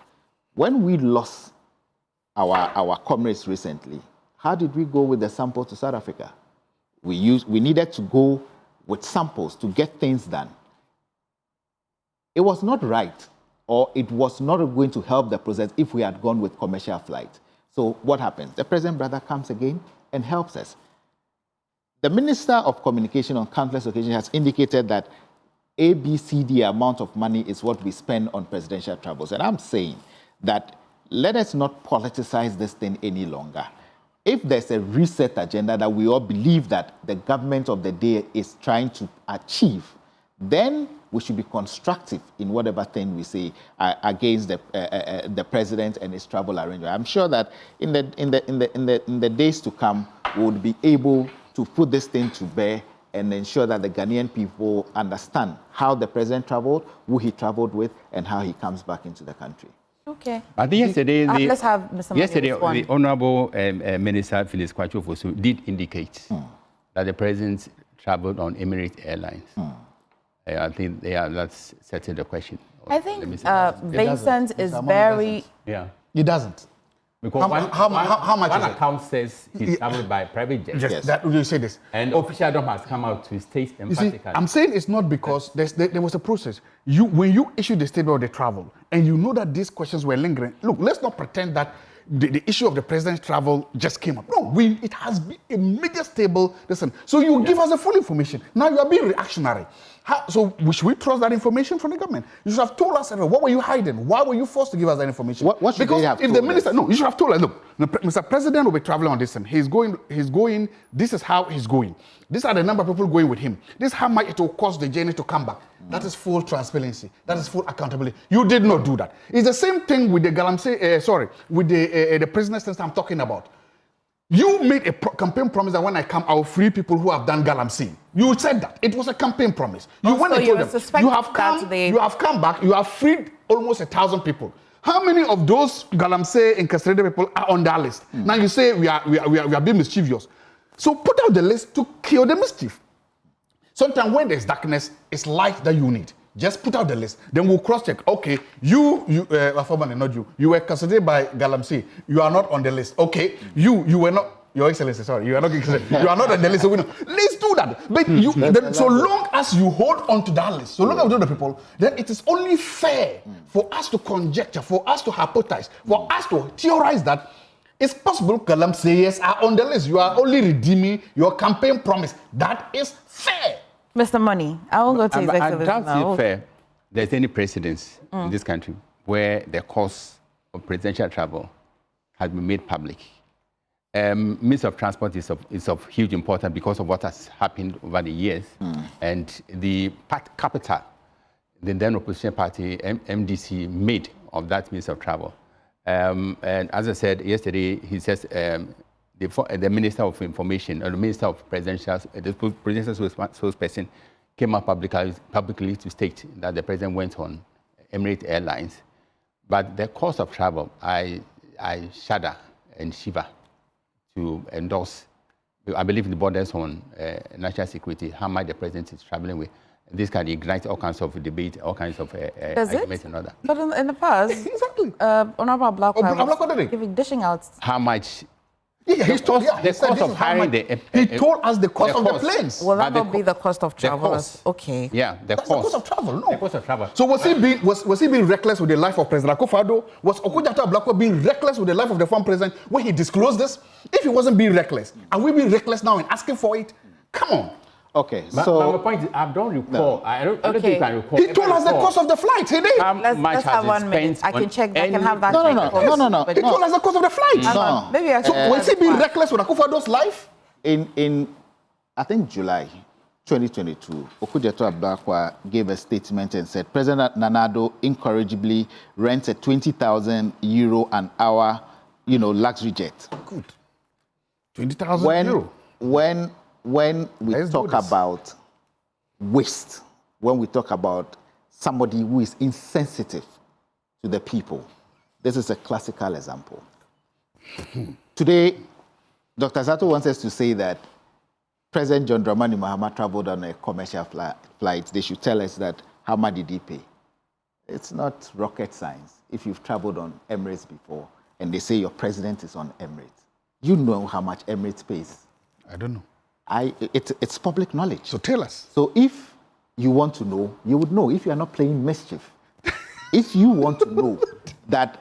when we lost our comrades recently, how did we go with the sample to South Africa? We needed to go with samples to get things done. It was not right, or it was not going to help the process if we had gone with commercial flight. So what happens? The president brother comes again and helps us. The Minister of Communication on countless occasions has indicated that ABCD amount of money is what we spend on presidential travels. And I'm saying that let us not politicize this thing any longer. If there's a reset agenda that we all believe that the government of the day is trying to achieve, then we should be constructive in whatever thing we say against the president and his travel arrangement. I'm sure that in the days to come, we would be able to put this thing to bear and ensure that the Ghanaian people understand how the president traveled, who he traveled with, and how he comes back into the country. Okay. I think yesterday, let's have Mr. the Honourable Minister Phyllis Kwachu did indicate that the president traveled on Emirates Airlines. I think that's settled the question. I think Vincent is very... Yeah. It doesn't. Because how much one is it? account says he traveled by private jet. Yes. That, you say this. And official document has come out to state emphatically. You see, I'm saying it's not because there was a process. When you issue the statement of the travel, and you know that these questions were lingering. Look, let's not pretend that the issue of the president's travel just came up. No, it has been a major stable. Listen, so you give us the full information. Now you are being reactionary. So should we trust that information from the government? You should have told us, what were you hiding? Why were you forced to give us that information? What should they have if told the minister, us? no, you should have told us, look, Mr. President will be traveling on this and he's going, this is how he's going. These are the number of people going with him. This is how much it will cost the journey to come back. That is full transparency. That is full accountability. You did not do that. It's the same thing with the with the prisoners that I'm talking about. You made a campaign promise that when I come, I will free people who have done galamsey. You said that. It was a campaign promise. You went and told them, you have come back, you have freed almost 1,000 people. How many of those galamsey incarcerated people are on that list? Now you say we are being mischievous. So put out the list to kill the mischief. Sometimes when there's darkness, it's light that you need. Just put out the list. Then we'll cross-check. Okay, you were considered by galamsey. You are not on the list. Okay, you were not. Your Excellency, sorry, you are not. You are not on the list. So we know. Let's do that. But so long as you hold on to that list, so long as you do the people, then it is only fair for us to conjecture, for us to hypothesize, for us to theorize that it's possible galamseyers are on the list. You are only redeeming your campaign promise. That is fair. Mr. Money, I won't go to His Excellency now. I doubt if there's any precedence in this country where the cost of presidential travel has been made public. Means of transport is of huge importance because of what has happened over the years. And the capital, the then opposition party, MDC, made of that means of travel. And as I said yesterday, he says the Minister of Information, or the Minister of Presidential, the presidential spokesperson came up publicly to state that the president went on Emirates Airlines. But the cost of travel, I shudder and shiver to endorse. I believe the borders on national security, how much the president is traveling with. This can ignite all kinds of debate, all kinds of arguments and all that. But in the past, exactly. Honorable Blackwell dishing out how much. Yeah, the cost of hiring he told us the cost of the planes. Will that not be the cost of travel? Okay. Yeah, That's the cost of travel. No. The cost of travel. So was he being reckless with the life of President Akufo-Addo? Was Okudzeto Blackwell being reckless with the life of the former president when he disclosed this? If he wasn't being reckless, are we being reckless now and asking for it? Come on. Okay, so my point is, I don't recall. No. I don't think you can recall. He told us the cost of the flight. He did. Let's have 1 minute. I can check. I can have that. No. He told us the cost of the flight. No. Maybe I should. So was he being reckless with Akufo-Addo's life? In I think July 2022, Okudzeto Ablakwa gave a statement and said President Nana-Addo incorrigibly rents a 20,000 euro an hour, luxury jet. Good. 20,000 euro. When we talk about waste, when we talk about somebody who is insensitive to the people, this is a classical example. Today, Dr. Zato wants us to say that President John Dramani Mahama traveled on a commercial flight. They should tell us that how much did he pay? It's not rocket science. If you've traveled on Emirates before and they say your president is on Emirates, you know how much Emirates pays. I don't know. It's public knowledge. So tell us. So if you want to know, you would know if you are not playing mischief. If you want to know that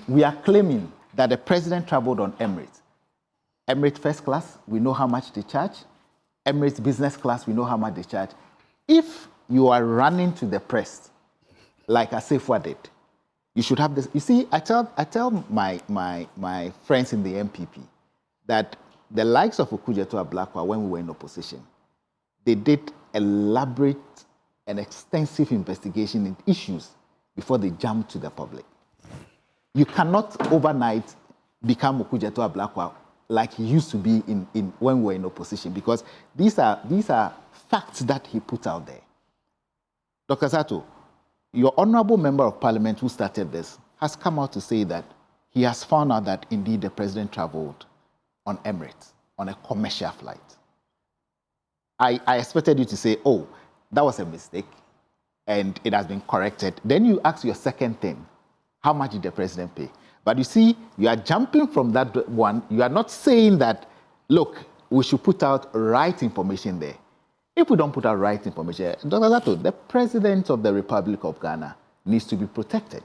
we are claiming that the president traveled on Emirates first class, we know how much they charge. Emirates business class, we know how much they charge. If you are running to the press, like Asefwa did, you should have this. You see, I tell my friends in the MPP that the likes of Okudzeto Ablakwa, when we were in opposition, they did elaborate and extensive investigation in issues before they jumped to the public. You cannot overnight become Okudzeto Ablakwa like he used to be in when we were in opposition, because these are facts that he put out there. Dr. Zato, your honorable member of parliament who started this has come out to say that he has found out that indeed the president traveled on Emirates, on a commercial flight. I expected you to say, oh, that was a mistake and it has been corrected. Then you ask your second thing, how much did the president pay? But you see, you are jumping from that one. You are not saying that, look, we should put out right information there. If we don't put out right information, Dr. Zato, the president of the Republic of Ghana needs to be protected.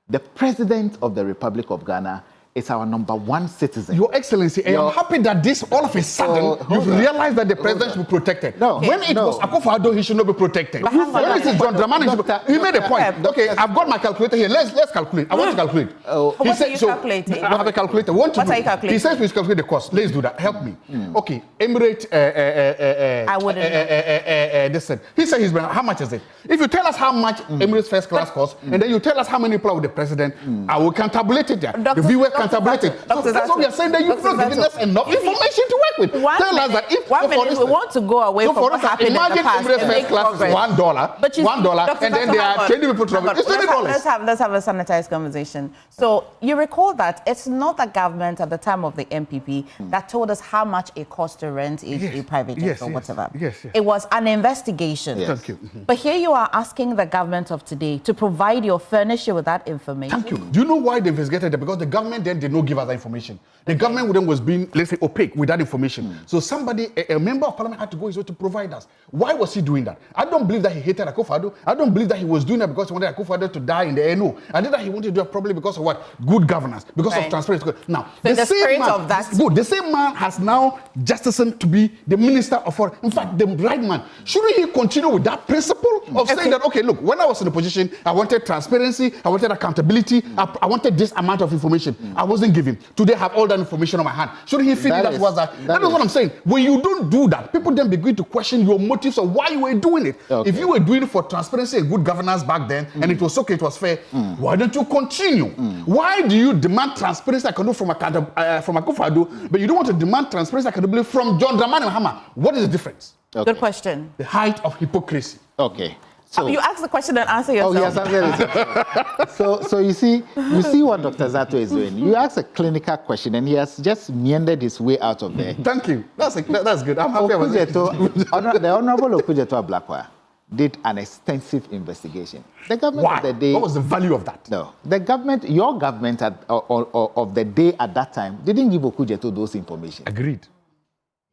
The president of the Republic of Ghana is our #1 citizen. Your Excellency, I am happy that this, all of a sudden, you've realized that the president should be protected. No. When it was Akufo-Addo, he should not be protected. When it is John Dramani, he made a point. Okay, I've got my calculator here. Let's calculate. I want to calculate. What are you calculating? I have a calculator. What are you calculating? He says please calculate the cost. Let's do that. Help me. Okay, Emirate. I wouldn't. This said. He said he's been. How much is it? If you tell us how much Emirates first class costs, and then you tell us how many people are with the president, I will can tabulate it there. The viewers can tabulate it. So that's what we are saying. That you've not given us enough information to work with. Tell us that if we want to go away from what happened in the past. Imagine Emirates first class is $1, $1, and then there are 20 people traveling. It's $20. Let's have a sanitized conversation. So you recall that it's not the government at the time of the MPP that told us how much it costs to rent a private jet or whatever. It was an investigation. Thank you. But here you are asking the government of today to provide you or furnish you with that information. Thank you. Do you know why they investigated it? Because the government then did not give us that information. The government then was being, let's say, opaque with that information. So somebody, a member of parliament had to go his way to provide us. Why was he doing that? I don't believe that he hated Akufo-Addo. I don't believe that he was doing that because he wanted Akufo-Addo to die in the air. No. I think that he wanted to do it probably because of what? Good governance, because of transparency. Now, so the same man, the same man has now justiced to be the minister of foreign. In fact, the right man. Shouldn't he continue with that principle of saying that, okay, look, when I was in the position, I wanted transparency, I wanted accountability, I wanted this amount of information. I wasn't given. Today I have all that information on my hand. Shouldn't he feel that was that? That is what I'm saying. When you don't do that, people then begin to question your motives of why you were doing it. Okay. If you were doing it for transparency and good governance back then, and it was okay, it was fair, why don't you continue? Why do you demand transparency from Akufo-Addo, but you don't want to demand transparency accountability from John Dramani Mahama? What is the difference? Okay. Good question. The height of hypocrisy. Okay. So you ask the question and answer yourself. Oh, yes, so you see what Dr. Zato is doing. You ask a clinical question, and he has just meandered his way out of there. Thank you. That's good. I'm happy about it. The Honorable Okujeto Ablakwa did an extensive investigation. The government of the day. What was the value of that? No, the government, your government of the day at that time didn't give Okujeto those information. Agreed.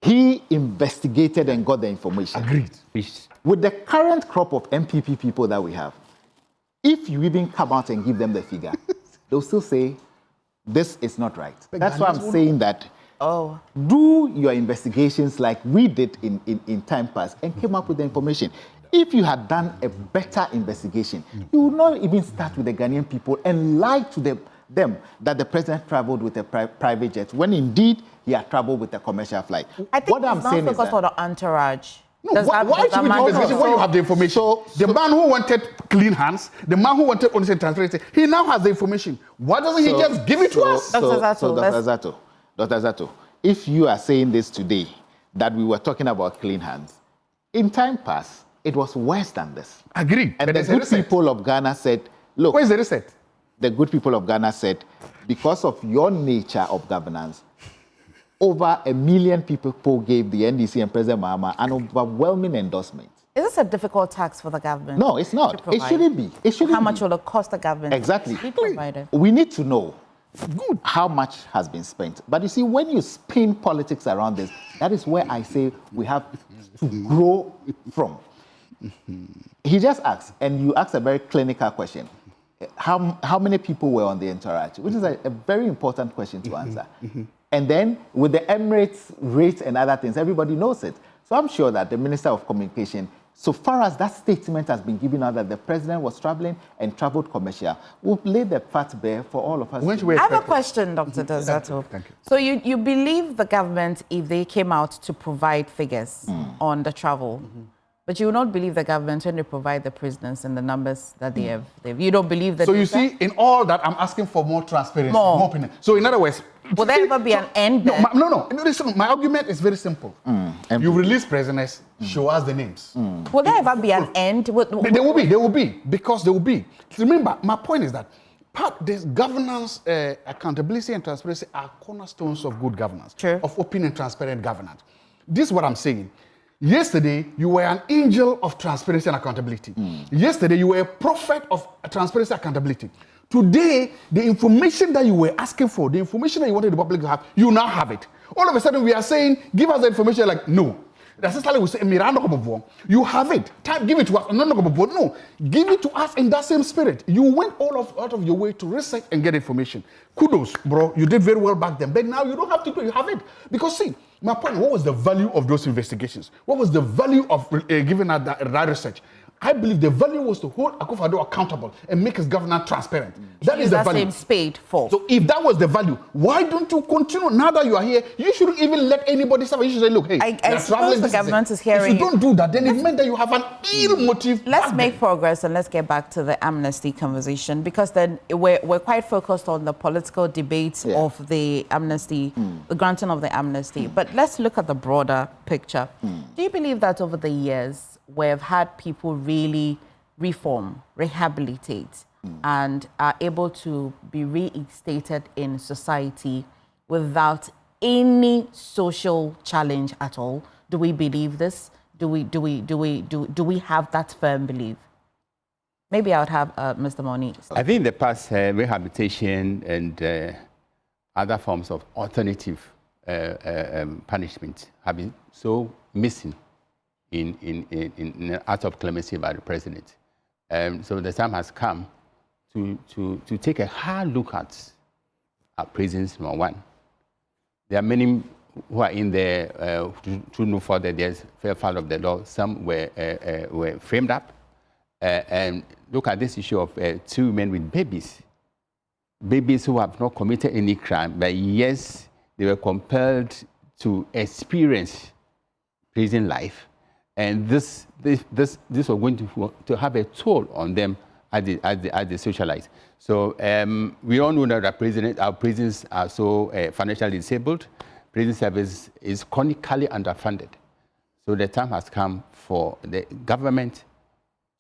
He investigated and got the information. Agreed. With the current crop of MPP people that we have, if you even come out and give them the figure, they'll still say, this is not right. That's why I'm saying that do your investigations like we did in time past and came up with the information. If you had done a better investigation, you would not even start with the Ghanaian people and lie to them that the president traveled with a private jet when indeed he had traveled with a commercial flight. I think what I'm saying is that for the entourage. No, why should we do investigation when you have the information? So the man who wanted clean hands, the man who wanted honest transparency, he now has the information. Why doesn't he just give it to us? Dr. Zato, if you are saying this today, that we were talking about clean hands, in time past, it was worse than this. Agreed. And the good people of Ghana said, look. Where's the reset? The good people of Ghana said, because of your nature of governance, over 1 million people gave the NDC and President Mahama an overwhelming endorsement. Is this a difficult tax for the government? No, it's not. It shouldn't be. How much will it cost the government? Exactly. To be provided? We need to know how much has been spent. But you see, when you spin politics around this, that is where I say we have to grow from. He just asked, and you asked a very clinical question. How many people were on the entourage? Which is a very important question to answer. And then with the Emirates rate and other things, everybody knows it. So I'm sure that the Minister of Communication, so far as that statement has been given out that the president was traveling and traveled commercial, will lay the facts bare for all of us. I have a question, Dr. Zato. Thank you. So you believe the government if they came out to provide figures on the travel, but you will not believe the government when they provide the prisoners and the numbers that they have. You don't believe that. So you see, in all that, I'm asking for more transparency, more opinion. So in other words, will there ever be an end? No. Listen, my argument is very simple. You release prisoners, show us the names. Will there ever be an end? There will be, because there will be. Remember, my point is that this governance, accountability and transparency are cornerstones of good governance, of open and transparent governance. This is what I'm saying. Yesterday, you were an angel of transparency and accountability. Yesterday, you were a prophet of transparency and accountability. Today, the information that you were asking for, the information that you wanted the public to have, you now have it. All of a sudden, we are saying, give us the information, like, no. That's exactly what we say, you have it. Give it to us. No, give it to us in that same spirit. You went out of your way to research and get information. Kudos, bro. You did very well back then. But now you don't have to do it. You have it. Because see, my point, what was the value of those investigations? What was the value of giving that research? I believe the value was to hold Akufo-Addo accountable and make his governance transparent. That is the value. Same spade for. So if that was the value, why don't you continue? Now that you are here, you shouldn't even let anybody serve. You should say, look, hey, I suppose the government is hearing. If you don't do that, then it meant that you have an ill motive. Let's make progress and let's get back to the amnesty conversation, because then we're quite focused on the political debates of the amnesty, the granting of the amnesty. But let's look at the broader picture. Do you believe that over the years, we've had people really reform, rehabilitate, and are able to be reinstated in society without any social challenge at all? Do we believe this? Do we have that firm belief? Maybe I would have Mr. Moni. I think in the past, rehabilitation and other forms of alternative punishment have been so missing in an act of clemency by the president. So the time has come to take a hard look at our prisons, number one. There are many who are in there to know further there's fair fall of the law. Some were framed up. And look at this issue of 2 women with babies. Babies who have not committed any crime, but yes, they were compelled to experience prison life. And this was going to have a toll on them as they socialize. So we all know that our prisons are so financially disabled. Prison service is chronically underfunded. So the time has come for the government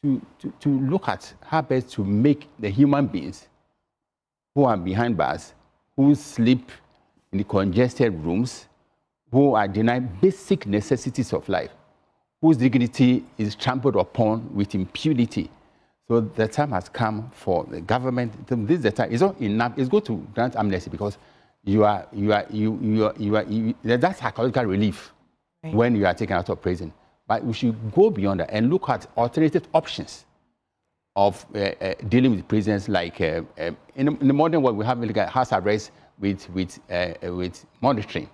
to look at how best to make the human beings who are behind bars, who sleep in the congested rooms, who are denied basic necessities of life, whose dignity is trampled upon with impunity. So the time has come for the government. This is the time. It's not enough. It's good to grant amnesty because that's psychological relief when you are taken out of prison. But we should go beyond that and look at alternative options of dealing with prisoners. Like in the modern world, we have like house arrest with monitoring.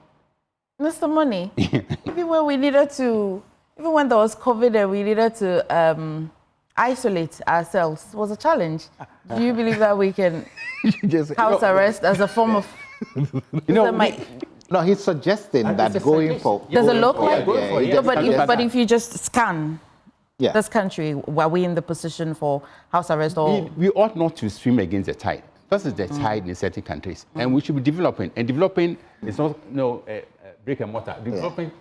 Mr. Money, even when we needed to. Even when there was COVID and we needed to isolate ourselves, it was a challenge. Do you believe that we can house arrest as a form of... No, he's suggesting that going for... Does it look like... But if you just scan this country, were we in the position for house arrest or... We ought not to swim against the tide. This is the tide in certain countries. And we should be developing. And developing is not brick and mortar. Developing...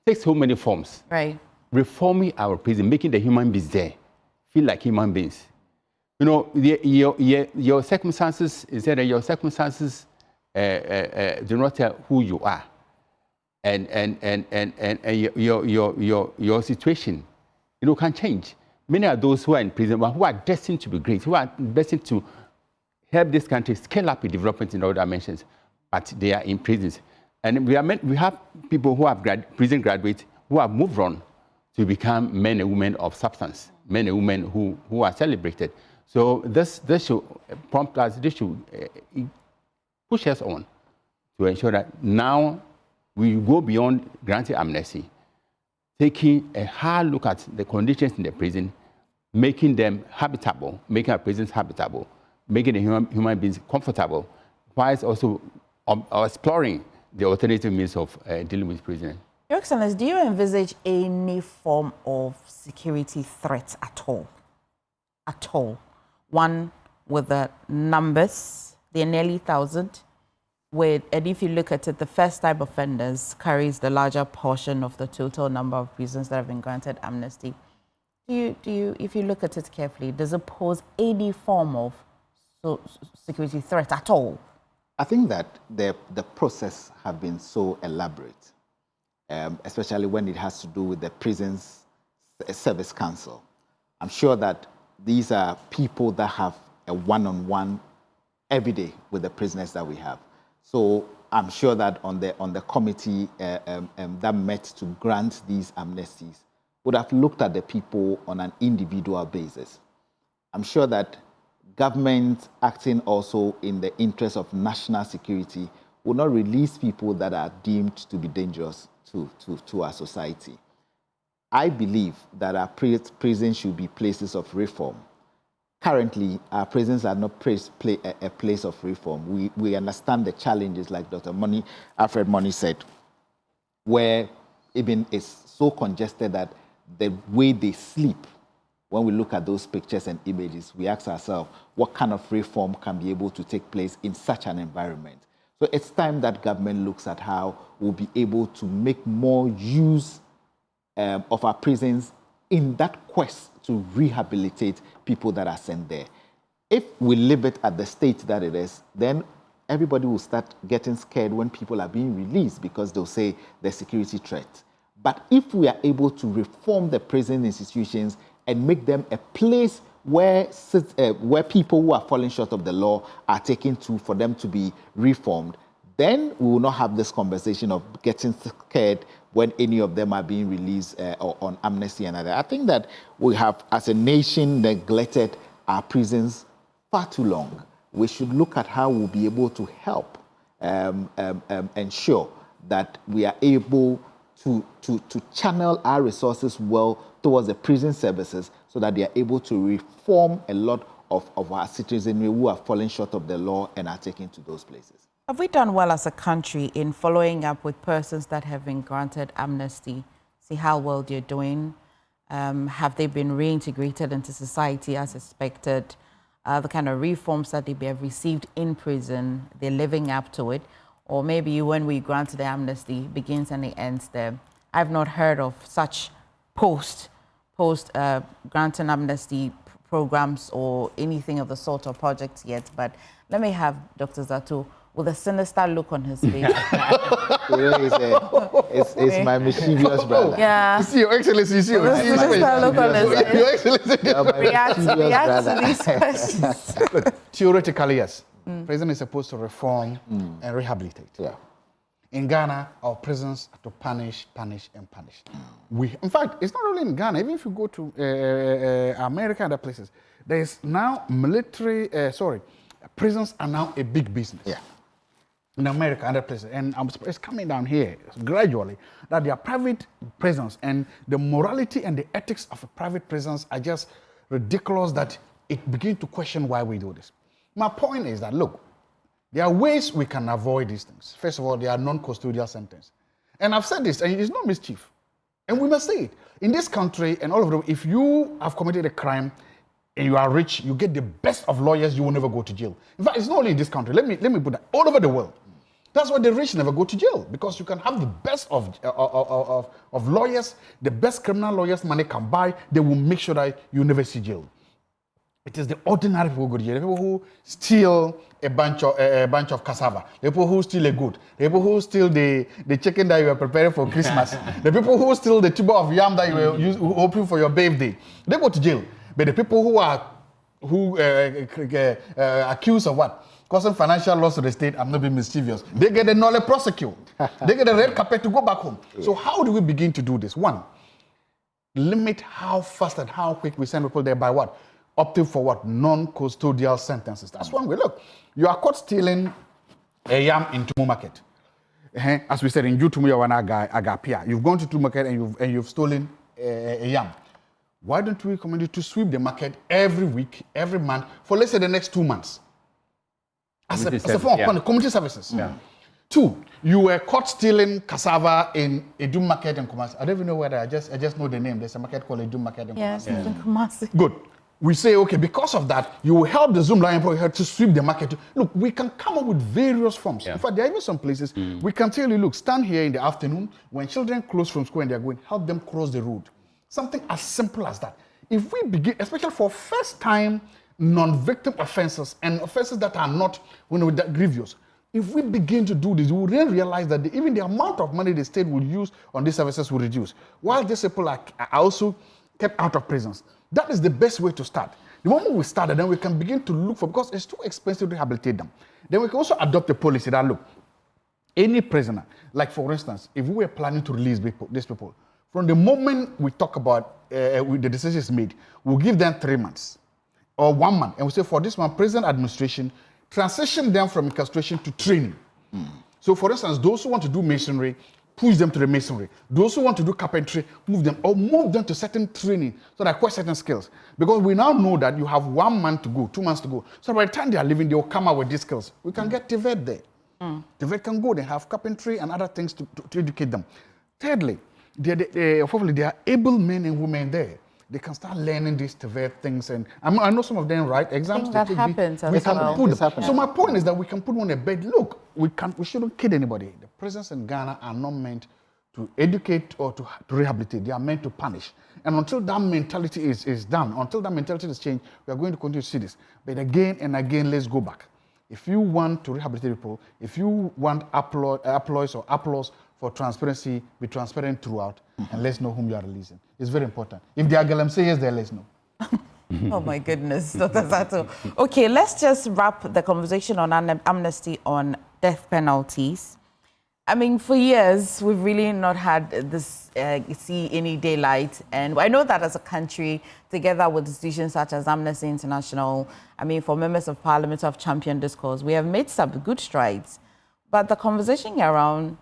takes so many forms. Right. Reforming our prison, making the human beings there feel like human beings. You know, your circumstances, instead of your circumstances do not tell who you are. And your situation, can change. Many are those who are in prison, but who are destined to be great, who are destined to help this country scale up in development in all dimensions, but they are in prisons. And we have people who have prison graduates who have moved on to become men and women of substance, men and women who are celebrated. So this should prompt us, this should push us on to ensure that now we go beyond granting amnesty, taking a hard look at the conditions in the prison, making them habitable, making our prisons habitable, making the human beings comfortable, whilst also exploring the alternative means of dealing with prisoners. Your Excellency, do you envisage any form of security threat at all? At all? One, with the numbers, they're nearly 1,000. And if you look at it, the first-time offenders carries the larger portion of the total number of prisons that have been granted amnesty. If you look at it carefully, does it pose any form of security threat at all? I think that the process have been so elaborate especially when it has to do with the Prisons Service Council. I'm sure that these are people that have a one-on-one every day with the prisoners that we have. So I'm sure that on the committee that met to grant these amnesties would have looked at the people on an individual basis. I'm sure that government acting also in the interest of national security will not release people that are deemed to be dangerous to our society. I believe that our prisons should be places of reform. Currently, our prisons are not a place of reform. We understand the challenges, like Dr. Alfred Money said, where even it's so congested that the way they sleep, when we look at those pictures and images, we ask ourselves, what kind of reform can be able to take place in such an environment? So it's time that government looks at how we'll be able to make more use of our prisons in that quest to rehabilitate people that are sent there. If we leave it at the state that it is, then everybody will start getting scared when people are being released because they'll say there's security threat. But if we are able to reform the prison institutions and make them a place where people who are falling short of the law are taken to for them to be reformed, then we will not have this conversation of getting scared when any of them are being released or on amnesty and other. I think that we have, as a nation, neglected our prisons far too long. We should look at how we'll be able to help ensure that we are able to channel our resources well towards the prison services so that they are able to reform a lot of our citizens who are falling short of the law and are taken to those places. Have we done well as a country in following up with persons that have been granted amnesty? See how well they're doing? Have they been reintegrated into society as expected? The kind of reforms that they have received in prison, they're living up to it? Or maybe when we grant the amnesty, begins and it ends there. I've not heard of such post granting amnesty programs or anything of the sort of projects yet. But let me have Dr. Zato with a sinister look on his face. It's my mischievous brother. Yeah. You see, Your Excellency, you see, Your sinister look on his face. Your Excellency. React to these questions. Look, theoretically, yes. Prison is supposed to reform and rehabilitate. Yeah. In Ghana, our prisons are to punish, and punish. In fact, it's not only in Ghana. Even if you go to America and other places, there is now prisons are now a big business. Yeah. In America and other places, and it's coming down here gradually, that there are private prisons, and the morality and the ethics of private prisons are just ridiculous that it begins to question why we do this. My point is that, look, there are ways we can avoid these things. First of all, there are non-custodial sentences. And I've said this, and it is no mischief. And we must say it. In this country and all over the world, if you have committed a crime and you are rich, you get the best of lawyers, you will never go to jail. In fact, it's not only in this country. Let me put that all over the world. That's why the rich never go to jail, because you can have the best of lawyers, the best criminal lawyers money can buy. They will make sure that you never see jail. It is the ordinary people who go to jail. The people who steal a bunch of cassava, the people who steal a goat, the people who steal the chicken that you were preparing for Christmas, the people who steal the tuber of yam that you were hoping for your birthday, they go to jail. But the people who are accused of what? Causing financial loss to the state, I'm not being mischievous. They get a nolle prosecute. They get a red carpet to go back home. So how do we begin to do this? One, limit how fast and how quick we send people there by what? Opting for what? Non-custodial sentences. That's one way. Look, you are caught stealing a yam in Tumu Market. As we said, in Jutumu Agapia, you've gone to Tumu Market and you've stolen a yam. Why don't we recommend you to sweep the market every week, every month, for let's say the next 2 months? As a form of community services. Yeah. 2, you were caught stealing cassava in Edum Market in Kumasi. I don't even know whether I just know the name. There's a market called Edum Market in Kumasi. Yes, in Kumasi. Good. We say, okay, because of that, you will help the Zoom Lion Project to sweep the market. Look, we can come up with various forms. Yeah. In fact, there are even some places we can tell you, look, stand here in the afternoon when children close from school and they're going, help them cross the road. Something as simple as that. If we begin, especially for first-time non-victim offenses and offenses that are not that grievous, If we begin to do this, we will then realize that even the amount of money the state will use on these services will reduce, while these people are also kept out of prisons. That is the best way to start. The moment we start, then we can begin to look for, because it's too expensive to rehabilitate them. Then we can also adopt a policy that, look, any prisoner, like for instance, if we were planning to release these people, from the moment we talk about the decision is made, we'll give them 3 months or 1 month, and we say for this one, prison administration, transition them from incarceration to training. So for instance, those who want to do masonry, push them to the masonry. Those who want to do carpentry, move them to certain training so they acquire certain skills. Because we now know that you have 1 month to go, 2 months to go. So by the time they are leaving, they will come out with these skills. We can get TVET there. TVET can go, they have carpentry and other things to educate them. Thirdly, hopefully there are able men and women there. They can start learning these TVET things, and I know some of them write exams. I think that happens as well. So my point is that we can put on a bed. Look, we shouldn't kid anybody. The prisons in Ghana are not meant to educate or to rehabilitate. They are meant to punish. And until that mentality is done, until that mentality is changed, we are going to continue to see this. But again and again, let's go back. If you want to rehabilitate people, if you want applause for transparency, be transparent throughout, and let's know whom you are releasing. It's very important. If they are Galam, say yes, then let's know. Oh my goodness, Dr. Zato. Okay, let's just wrap the conversation on amnesty on death penalties. I mean, for years, we've really not had this see any daylight. And I know that as a country, together with institutions such as Amnesty International, I mean, for members of parliament who have championed discourse, we have made some good strides. But the conversation around,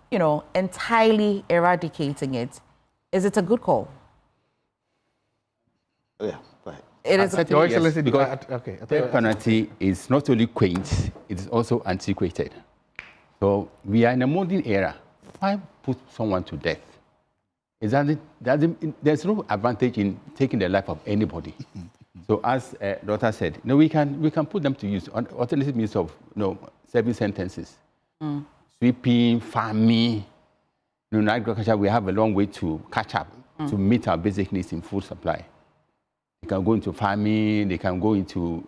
entirely eradicating it, is it a good call? Yeah, go ahead. It is. Yes, because death penalty is not only quaint, it is also antiquated. So we are in a modern era. Why put someone to death? There's no advantage in taking the life of anybody. So as Doctor said, we can put them to use alternative means of serving sentences. Sweeping, farming, in agriculture, we have a long way to catch up to meet our basic needs in food supply. They can go into farming, they can go into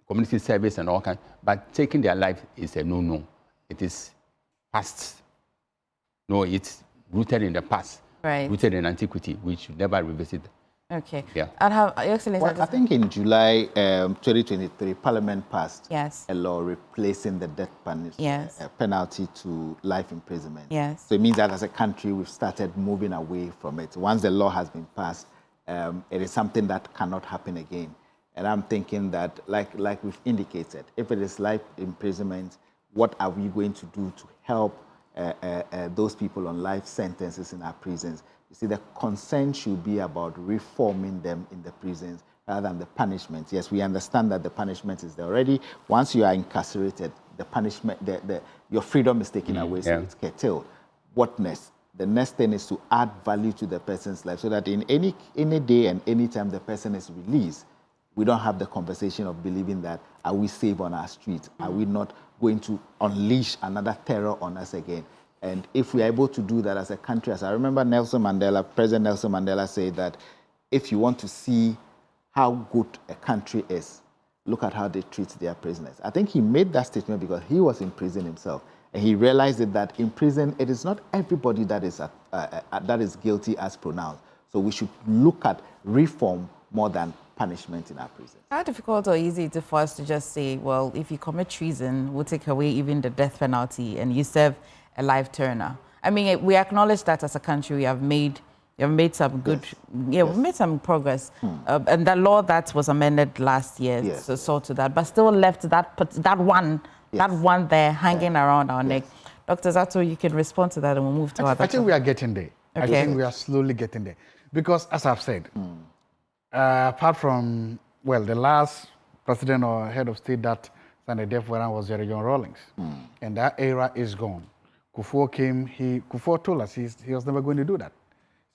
community service and all kinds, but taking their life is a no-no. It is past. No, it's rooted in the past, rooted in antiquity. We should never revisit. Okay. Yeah. I'll have Excellency. Well, I think in July 2023, Parliament passed a law replacing the death penalty to life imprisonment. Yes. So it means that as a country, we've started moving away from it. Once the law has been passed, it is something that cannot happen again. And I'm thinking that, like we've indicated, if it is life imprisonment, what are we going to do to help those people on life sentences in our prisons? You see, the concern should be about reforming them in the prisons rather than the punishment. Yes, we understand that the punishment is there already. Once you are incarcerated, the punishment, your freedom is taken away, so it's curtailed. What next? The next thing is to add value to the person's life so that in any day and any time the person is released, we don't have the conversation of believing that, are we safe on our streets? Are we not going to unleash another terror on us again? And if we are able to do that as a country, as I remember President Nelson Mandela said that if you want to see how good a country is, look at how they treat their prisoners. I think he made that statement because he was in prison himself. And he realized that in prison, it is not everybody that is guilty as pronounced. So we should look at reform more than punishment in our prisons. How difficult or easy is it for us to just say, well, if you commit treason, we'll take away even the death penalty and you serve a life turner? I mean, we acknowledge that as a country we have made some good, we've made some progress. And the law that was amended last year saw to that, but still left that one there hanging around our neck. Dr. Zato, you can respond to that and we'll move to other. I think we are getting there. Okay. I think we are slowly getting there. Because as I've said, apart from, the last president or head of state that signed a death warrant was Jerry John Rawlings. And that era is gone. Kufuor came, Kufuor told us he was never going to do that.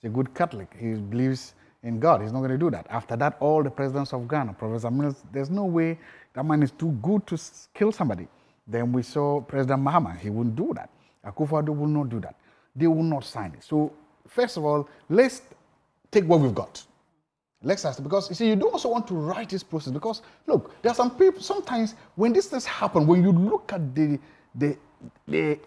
He's a good Catholic. He believes in God. He's not going to do that. After that, all the presidents of Ghana, Professor Mills, there's no way that man is too good to kill somebody. Then we saw President Mahama. He wouldn't do that. Akufo-Addo will not do that. They will not sign it. So, first of all, let's take what we've got. Let's ask, because you see, you don't also want to write this process because, look, there are some people, sometimes when these things happen, when you look at the the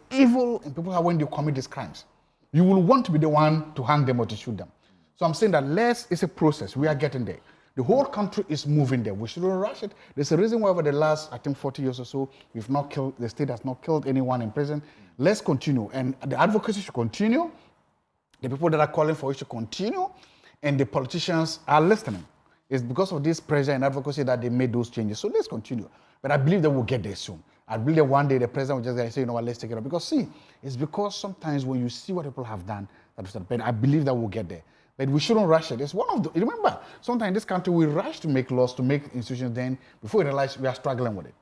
evil in people when they commit these crimes. You will want to be the one to hang them or to shoot them. So I'm saying that it's a process. We are getting there. The whole country is moving there. We shouldn't rush it. There's a reason why over the last, I think, 40 years or so, the state has not killed anyone in prison. Let's continue. And the advocacy should continue. The people that are calling for it should continue. And the politicians are listening. It's because of this pressure and advocacy that they made those changes. So let's continue. But I believe that we'll get there soon. I believe that one day the president will just say, you know what, let's take it up. Because see, it's because sometimes when you see what people have done, but I believe that we'll get there. But we shouldn't rush it. It's one of the, remember, sometimes in this country we rush to make laws, to make institutions, then before we realize we are struggling with it.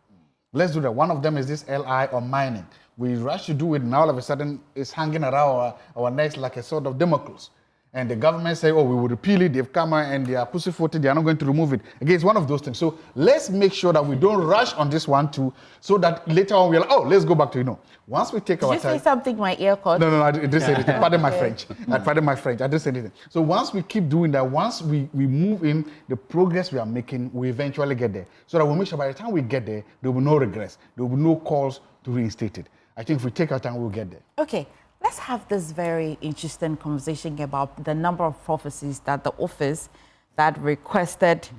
Let's do that. One of them is this LI or mining. We rush to do it, and all of a sudden it's hanging around our necks like a sort of Damocles. And the government say, oh, we will repeal it. They've come and they are pussyfooted. They are not going to remove it. Again, it's one of those things. So let's make sure that we don't rush on this one too, so that later on we're like, oh, let's go back to, once we take our time. Did you say something my ear caught? No, I didn't say anything. Pardon my French. Pardon my French. I didn't say anything. So once we keep doing that, once we move in the progress we are making, we eventually get there. So that we'll make sure by the time we get there, there will be no regrets. There will be no calls to reinstate it. I think if we take our time, we'll get there. Okay. Let's have this very interesting conversation about the number of prophecies that the office that requested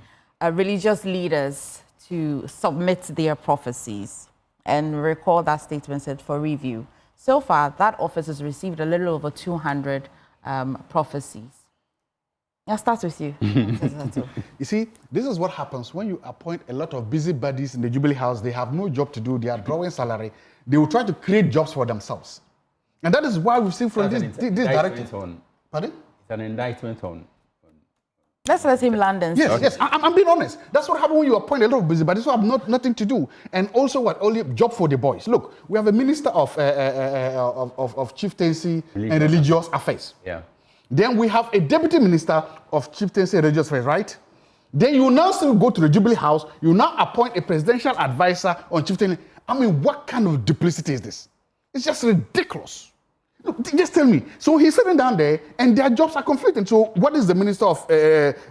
religious leaders to submit their prophecies. And recall that statement said for review. So far, that office has received a little over 200 prophecies. I'll start with you. You see, this is what happens when you appoint a lot of busybodies in the Jubilee House. They have no job to do. They are drawing salary. They will try to create jobs for themselves. And that is why we've seen from this directive. Pardon? It's an indictment on. Let's let him land and Yes. I'm being honest. That's what happens when you appoint a lot of busybodies who have nothing to do. And also only job for the boys. Look, we have a minister of chieftaincy and religious affairs. Yeah. Then we have a deputy minister of chieftaincy and religious affairs, right? Then you now still go to the Jubilee House. You now appoint a presidential advisor on chieftaincy. I mean, what kind of duplicity is this? It's just ridiculous. Look, just tell me. So he's sitting down there, and their jobs are conflicting. So what is the Minister of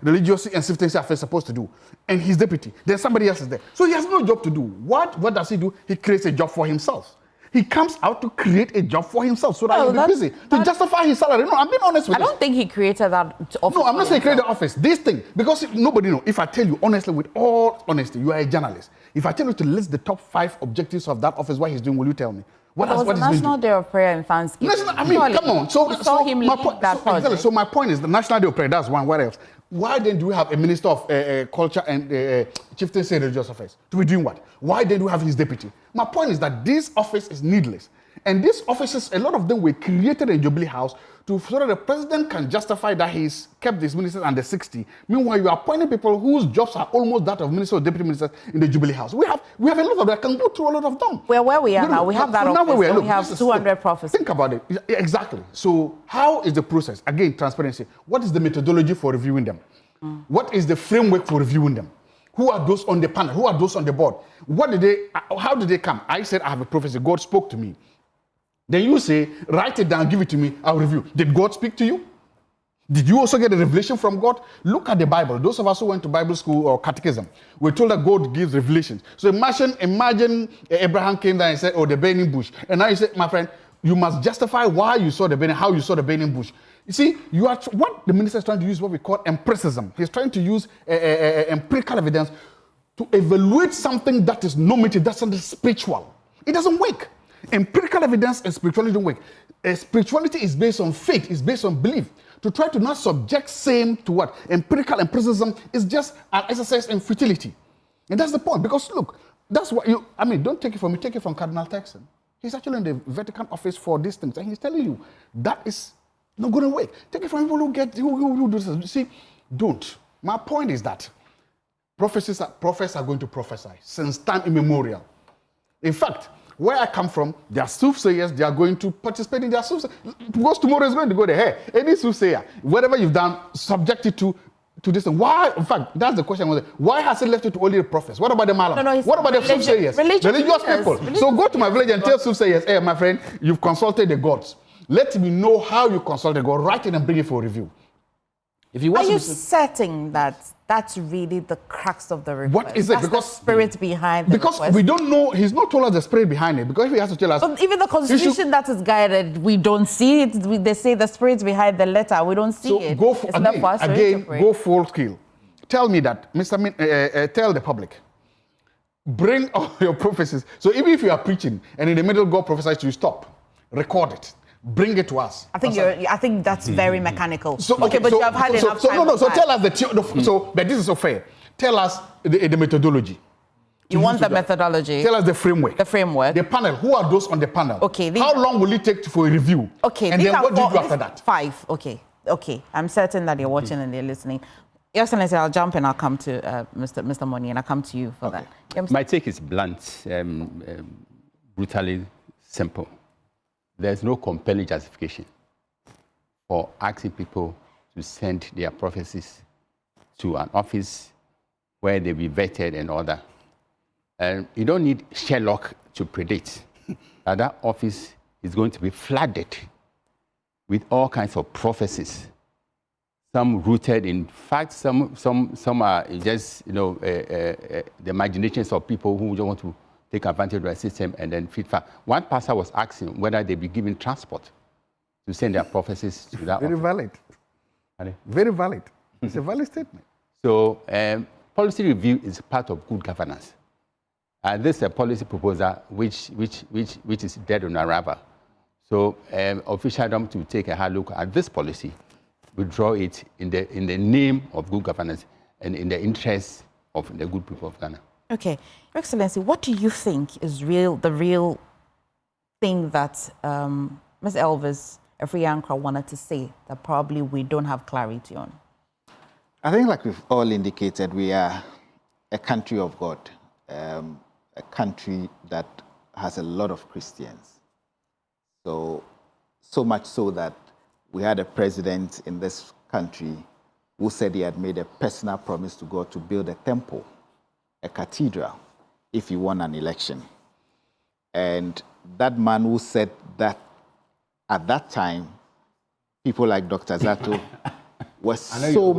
Religious and Chieftaincy Affairs supposed to do? And his deputy. Then somebody else is there. So he has no job to do. What does he do? He creates a job for himself. He comes out to create a job for himself so that he'll be busy to justify his salary. No, I'm being honest with you. I don't think he created that office. No, I'm not saying he created the office. This thing, because nobody knows. If I tell you honestly, with all honesty, you are a journalist. If I tell you to list the top 5 objectives of that office, what he's doing, will you tell me? What is the National Day of Prayer and Thanksgiving. Come on. So him lead that project. Exactly. So my point is the National Day of Prayer, that's one. What else? Why then do we have a Minister of Culture and Chieftaincy and Religious Affairs? To be doing what? Why then do we have his deputy? My point is that this office is needless. And these offices, a lot of them were created in Jubilee House so that the president can justify that he's kept these ministers under 60. Meanwhile, you are appointing people whose jobs are almost that of ministers or deputy ministers in the Jubilee House. We have a lot of them. I can go through a lot of them. Well, where we are now, we have that office, we have 200 prophecies. Think about it. Exactly. So how is the process? Again, transparency. What is the methodology for reviewing them? What is the framework for reviewing them? Who are those on the panel? Who are those on the board? How did they come? I said, I have a prophecy. God spoke to me. Then you say, write it down, give it to me, I'll review. Did God speak to you? Did you also get a revelation from God? Look at the Bible. Those of us who went to Bible school or catechism, we're told that God gives revelations. So imagine Abraham came there and said, oh, the burning bush. And now you say, my friend, you must justify why you saw the burning, how you saw the burning bush. You see, what the minister is trying to use, what we call empiricism. He's trying to use empirical evidence to evaluate something that is normative, that's not spiritual. It doesn't work. Empirical evidence and spirituality don't work. Spirituality is based on faith, it's based on belief. To try to not subject same to what? Empirical empiricism is just an exercise in futility. And that's the point. Because look, that's what don't take it from me, take it from Cardinal Texan. He's actually in the Vatican office for these things, and he's telling you that is not going to work. Take it from people who do this. You see, don't. My point is that prophets are going to prophesy since time immemorial. In fact, where I come from, there are soothsayers, they are going to participate in their soothsayers. Because tomorrow is going to go there. Hey, any soothsayer, whatever you've done, subject it to this thing. Why? In fact, that's the question. Why has it left it to only the prophets? What about the malam? What about the soothsayers? Religious people. So go to my village and tell soothsayers, hey, my friend, you've consulted the gods. Let me know how you consulted God. Write it and bring it for review. If he wants Are you to be certain that that's really the crux of the request? What is it? That's Because the spirit behind the because request? we don't know. He's not told us the spirit behind it. Because if he has to tell us, But even the constitution that is guided, we don't see it. They say the spirit behind the letter. We don't see so it. go for, It's not for us to again, interpret. go full scale. Tell me that, tell the public. Bring all your prophecies. So even if you are preaching and in the middle God prophesies to you, stop, record it, bring it to us. I think that's very mechanical. So, okay, but you have had enough time. So tell us but this is so fair. Tell us the methodology. You want the methodology? Tell us the framework. The framework. The panel. Who are those on the panel? Okay. How long will it take for a review? Okay. And then what do you do after that? 5. Okay. I'm certain that you're watching and you're listening. Your Excellency, I'll jump and I'll come to Mr. Moni, and I'll come to you for that. Yeah, my take is blunt, brutally simple. There's no compelling justification for asking people to send their prophecies to an office where they be vetted and all that. And you don't need Sherlock to predict that that office is going to be flooded with all kinds of prophecies. Some rooted in fact, some are just the imaginations of people who don't want to take advantage of the system and then fit fact. One pastor was asking whether they be given transport to send their prophecies to that Very office. valid. Very valid. It's a valid statement. So policy review is part of good governance. And this is a policy proposal which is dead on arrival. So officialdom to take a hard look at this policy, withdraw it in the name of good governance and in the interest of the good people of Ghana. Okay. Your Excellency, what do you think is the real thing that Ms. Elvis Afriyankra wanted to say that probably we don't have clarity on? I think, like we've all indicated, we are a country of God, a country that has a lot of Christians. So much so that we had a president in this country who said he had made a personal promise to God to build a temple, a cathedral, if he won an election. And that man who said that at that time, people like Dr. Zato were so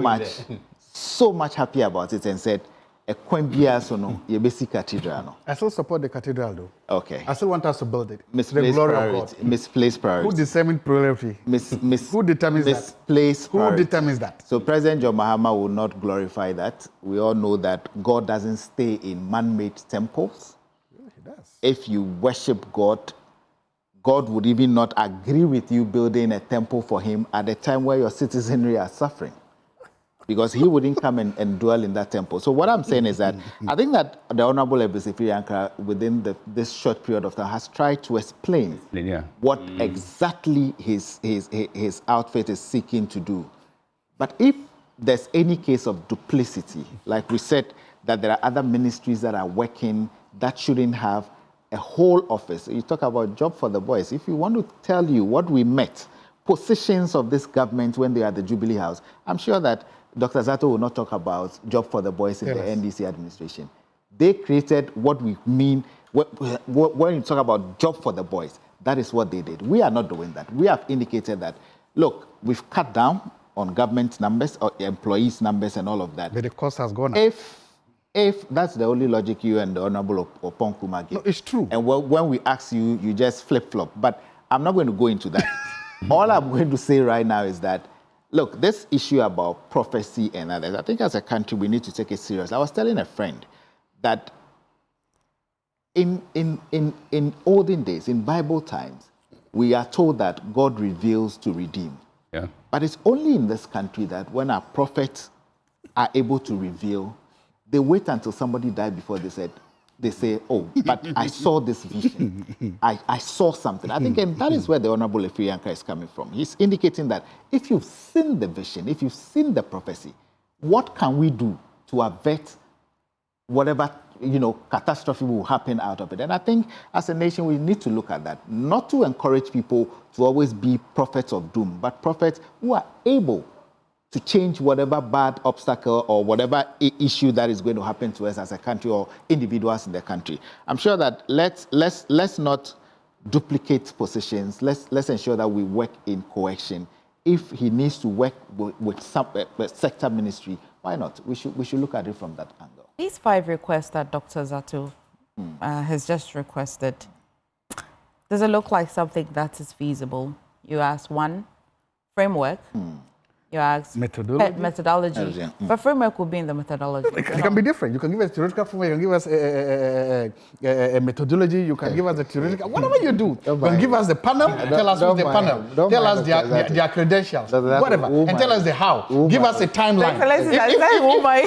much happy about it and said, a Kwembia sono yebesi cathedral. I still support the cathedral though. Okay. I still want us to build it. Misplaced priority. Misplaced priority. Who determines priority? Who determines misplaced that? Who determines that? So President John Mahama will not glorify that. We all know that God doesn't stay in man-made temples. Yeah, he does. If you worship God, God would even not agree with you building a temple for him at a time where your citizenry are suffering, because he wouldn't come and dwell in that temple. So what I'm saying is that I think that the Honorable Elvis Afriyankra, within this short period of time, has tried to explain what exactly his outfit is seeking to do. But if there's any case of duplicity, like we said, that there are other ministries that are working that shouldn't have a whole office. You talk about job for the boys. If you want to tell you what we met, positions of this government when they are at the Jubilee House, I'm sure that Dr. Zato will not talk about job for the boys in the NDC administration. They created what we mean, when you talk about job for the boys, that is what they did. We are not doing that. We have indicated that, look, we've cut down on government numbers, or employees' numbers and all of that. But the cost has gone up. If that's the only logic you and the Honorable Oponkuma gave. No, it's true. And when we ask you, you just flip-flop. But I'm not going to go into that. All I'm going to say right now is that, look, this issue about prophecy and others, I think as a country we need to take it serious. I was telling a friend that in olden days, in Bible times, we are told that God reveals to redeem. Yeah. But it's only in this country that when our prophets are able to reveal, they wait until somebody died before they say, oh, but I saw this vision. I saw something. I think and that is where the Honorable Afriyankra is coming from. He's indicating that if you've seen the vision, if you've seen the prophecy, what can we do to avert whatever catastrophe will happen out of it? And I think as a nation, we need to look at that, not to encourage people to always be prophets of doom, but prophets who are able to change whatever bad obstacle or whatever issue that is going to happen to us as a country or individuals in the country. I'm sure that let's not duplicate positions. Let's ensure that we work in cohesion if he needs to work with some sector ministry, why not? We should look at it from that angle. These 5 requests that Dr. Zato has just requested, does it look like something that is feasible? You ask 1, framework. You ask methodology. But framework will be in the methodology. It can be different. You can give us theoretical framework, you can give us a methodology, you can give us the theoretical, whatever you do. You can give us the panel, tell us who's the panel, tell us their credentials, whatever, and tell us the how. Give us a timeline.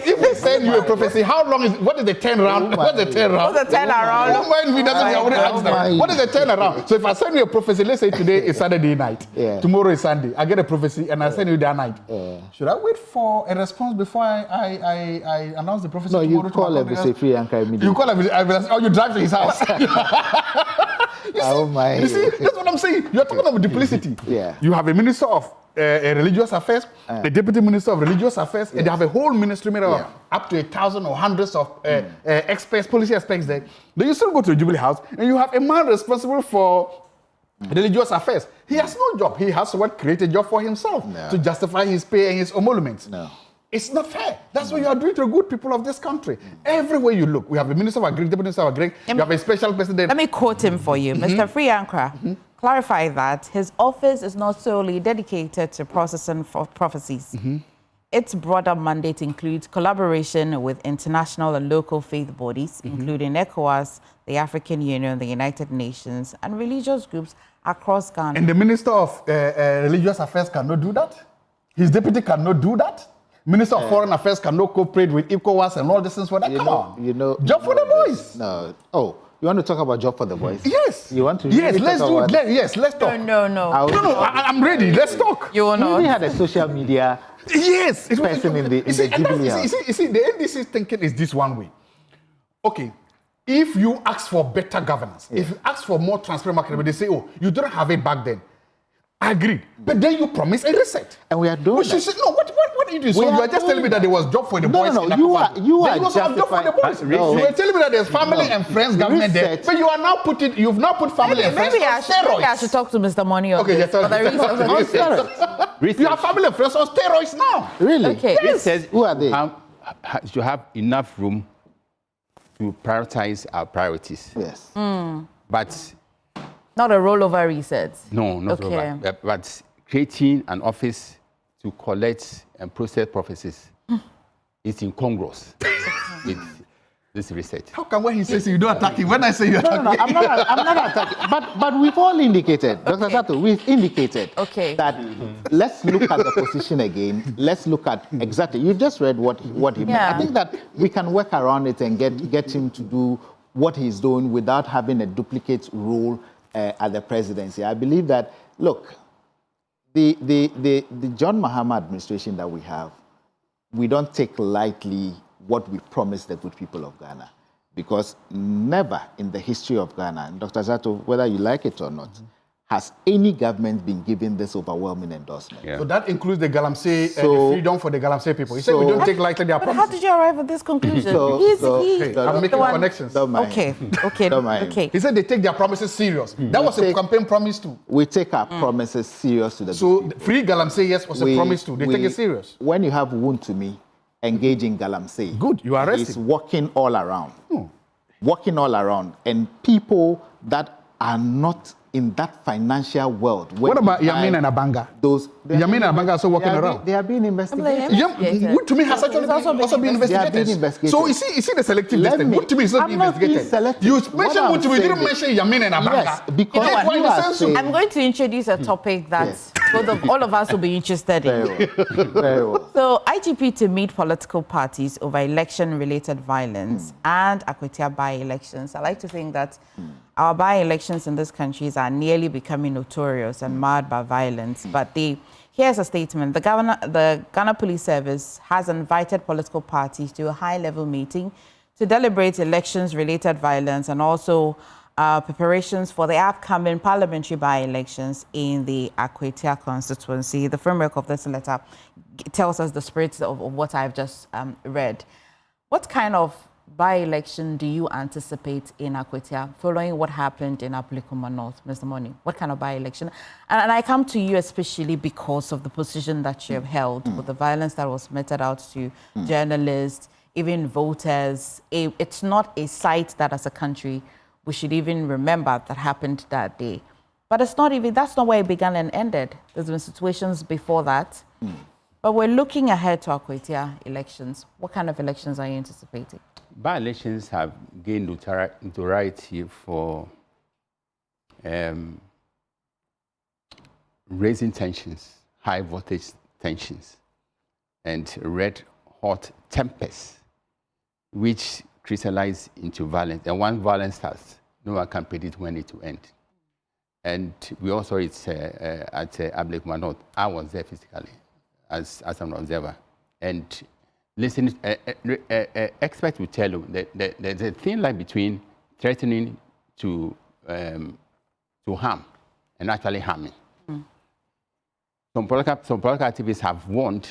If we send you a prophecy, how long is, what is the turnaround? What's the turnaround? What's the turnaround? Don't mind me, what is the turnaround? So if I send you a prophecy, let's say today is Saturday night, tomorrow is Sunday, I get a prophecy and I send you that night. Should I wait for a response before I announce the prophecy? No, you call Ebese Free Anchor immediately. You call Ebese, or you drive to his house. You see, that's what I'm saying. You're talking about duplicity. You have a minister of religious affairs, the deputy minister of religious affairs, and they have a whole ministry made of up to 1,000 or hundreds of experts, policy experts there. Then you still go to the Jubilee House, and you have a man responsible for religious affairs. He has no job. He has to create a job for himself to justify his pay and his emoluments. It's not fair. That's what you are doing to the good people of this country. Everywhere you look, we have a minister of agri, deputy minister of agri, you have a special president. Let me quote him for you. Mr. Free Anchor clarify that his office is not solely dedicated to processing for prophecies. Its broader mandate includes collaboration with international and local faith bodies, including ECOWAS, the African Union, the United Nations, and religious groups across Ghana. And the Minister of Religious Affairs cannot do that? His deputy cannot do that? Minister of Foreign Affairs cannot cooperate with ECOWAS and all these things for that? Come on. Job for the boys. No. Oh, you want to talk about job for the boys? Yes. You want to? Yes, really let's do it. Yes, let's talk. No. I'm ready. Let's talk. You will not. We had a social media person in the Jubilee House. You see, the NDC thinking is this one way. Okay. If you ask for better governance, if you ask for more transparent market, they say, oh, you don't have it back then. I agree. But then you promise a reset. And we are doing that. Say, no, what do you do? So you are just telling me that there was job for the boys. No, you are justifying. Job for the boys. You were telling me that there's family and friends government there. But you are now you've now put family and friends on steroids. Maybe I should talk to Mr. Money on this. Okay, you have family and friends on steroids now. Really? Okay. It says, who are they? You have enough room to prioritize our priorities. Yes. But not a rollover reset. No, not rollover. But creating an office to collect and process prophecies is incongruous with this reset. How come when he says you don't attack him, when I say you attack him? No, I'm not attacking. But we've all indicated, Dr. Zato, we've indicated that let's look at the position again. Let's look at exactly. You just read what he meant. I think that we can work around it and get him to do what he's doing without having a duplicate role at the presidency. I believe that, look, the John Mahama administration that we have, we don't take lightly what we promised the good people of Ghana, because never in the history of Ghana, and Dr. Zato, whether you like it or not, has any government been given this overwhelming endorsement. So that includes the Galamsey, the freedom for the Galamsey people. He said we don't take lightly their promises. But how did you arrive at this conclusion? I'm making connections. Okay. He said they take their promises serious. That was a campaign promise too. We take our promises serious to the So free Galamsey, yes, was a promise too. They take it serious. When you have Wuntumi engage in Galamsey, good, you are arrested. He's walking all around. Walking all around. And people that are not in that financial world. What about Yamin and Abanga? Yamin and Abanga are also walking around. They are being investigated. Wuntumi has actually also been investigated. So you see the selective list. Wuntumi is not being investigated. You mentioned Wuntumi, you didn't mention Yamin and Abanga. Yes, because I'm going to introduce a topic that all of us will be interested in. Very well. So IGP to meet political parties over election-related violence and Akwetia by-elections. I like to think that our by-elections in this country are nearly becoming notorious and marred by violence. But here's a statement. The Ghana Police Service has invited political parties to a high-level meeting to deliberate elections-related violence and also preparations for the upcoming parliamentary by-elections in the Akwetia constituency. The framework of this letter tells us the spirit of what I've just read. What kind of by-election do you anticipate in Akwetia following what happened in Aplikuma North, Mr. Moni? What kind of by-election? And I come to you especially because of the position that you have held with the violence that was meted out to journalists, even voters. It's not a sight that as a country we should even remember that happened that day. But it's not even, that's not where it began and ended. There's been situations before that. But we're looking ahead to Akwetia elections. What kind of elections are you anticipating? By-elections have gained notoriety for raising tensions, high voltage tensions, and red-hot tempests, which crystallize into violence. And once violence starts, no one can predict when it will end. And we also, it's at Aplikuma North. I was there physically as an observer. And listening, experts will tell you that there's a thin line between threatening to harm and actually harming. Some political activists have warned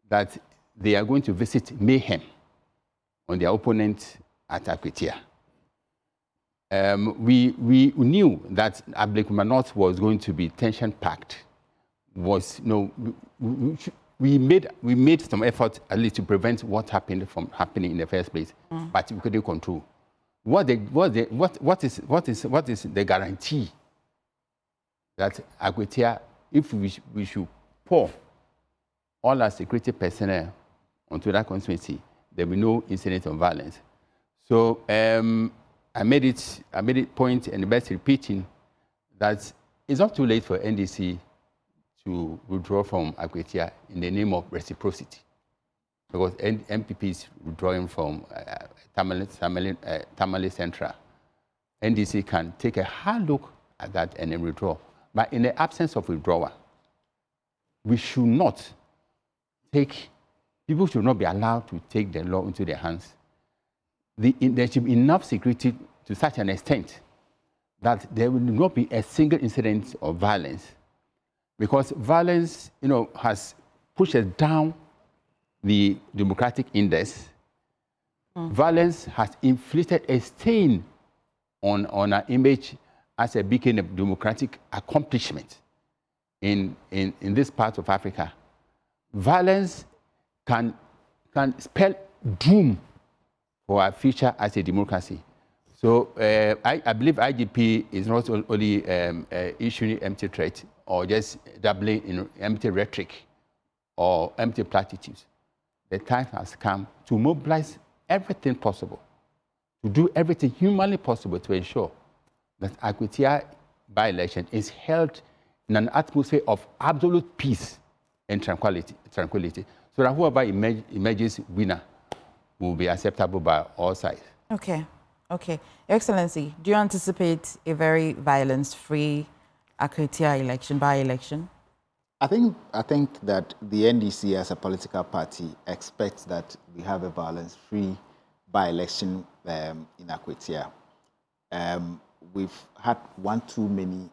that they are going to visit mayhem on their opponent at Akwetia. We knew that Aplikuma North was going to be tension-packed. We made some effort at least to prevent what happened from happening in the first place, but we couldn't control. What is the guarantee that Akwetia, if we should pour all our security personnel onto that constituency, there will be no incident of violence? So I made it point, and best repeating, that it's not too late for NDC to withdraw from Akwetia in the name of reciprocity, because MPP is withdrawing from Tamale Central. NDC can take a hard look at that and then withdraw. But in the absence of withdrawal, we should not people should not be allowed to take the law into their hands. There should be enough security to such an extent that there will not be a single incident of violence, because violence, has pushed us down the democratic index. Violence has inflicted a stain on our image as a beacon of democratic accomplishment in this part of Africa. Violence can spell doom for our future as a democracy. So I believe IGP is not only issuing empty threat or just dabbling in empty rhetoric or empty platitudes. The time has come to mobilize everything possible, to do everything humanly possible to ensure that Akwetia by-election is held in an atmosphere of absolute peace and tranquility, so that whoever emerges winner will be acceptable by all sides. Okay. Your Excellency, do you anticipate a very violence-free Akwetia election, by-election? I think that the NDC as a political party expects that we have a violence-free by-election in Akwetia. We've had one too many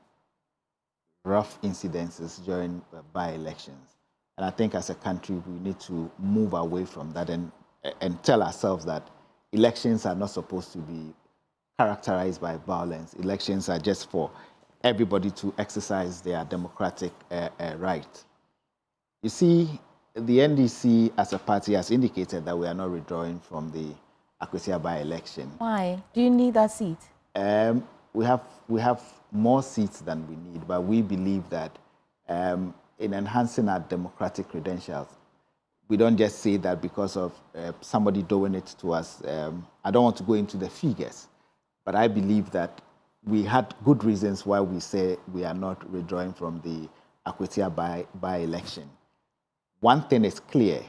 rough incidences during by-elections. And I think as a country, we need to move away from that and tell ourselves that elections are not supposed to be characterized by violence. Elections are just for everybody to exercise their democratic right. You see, the NDC as a party has indicated that we are not withdrawing from the Akwetia by-election. Why? Do you need that seat? We have more seats than we need, but we believe that in enhancing our democratic credentials, we don't just say that because of somebody doing it to us. I don't want to go into the figures, but I believe that we had good reasons why we say we are not withdrawing from the Akwetia by-election. One thing is clear,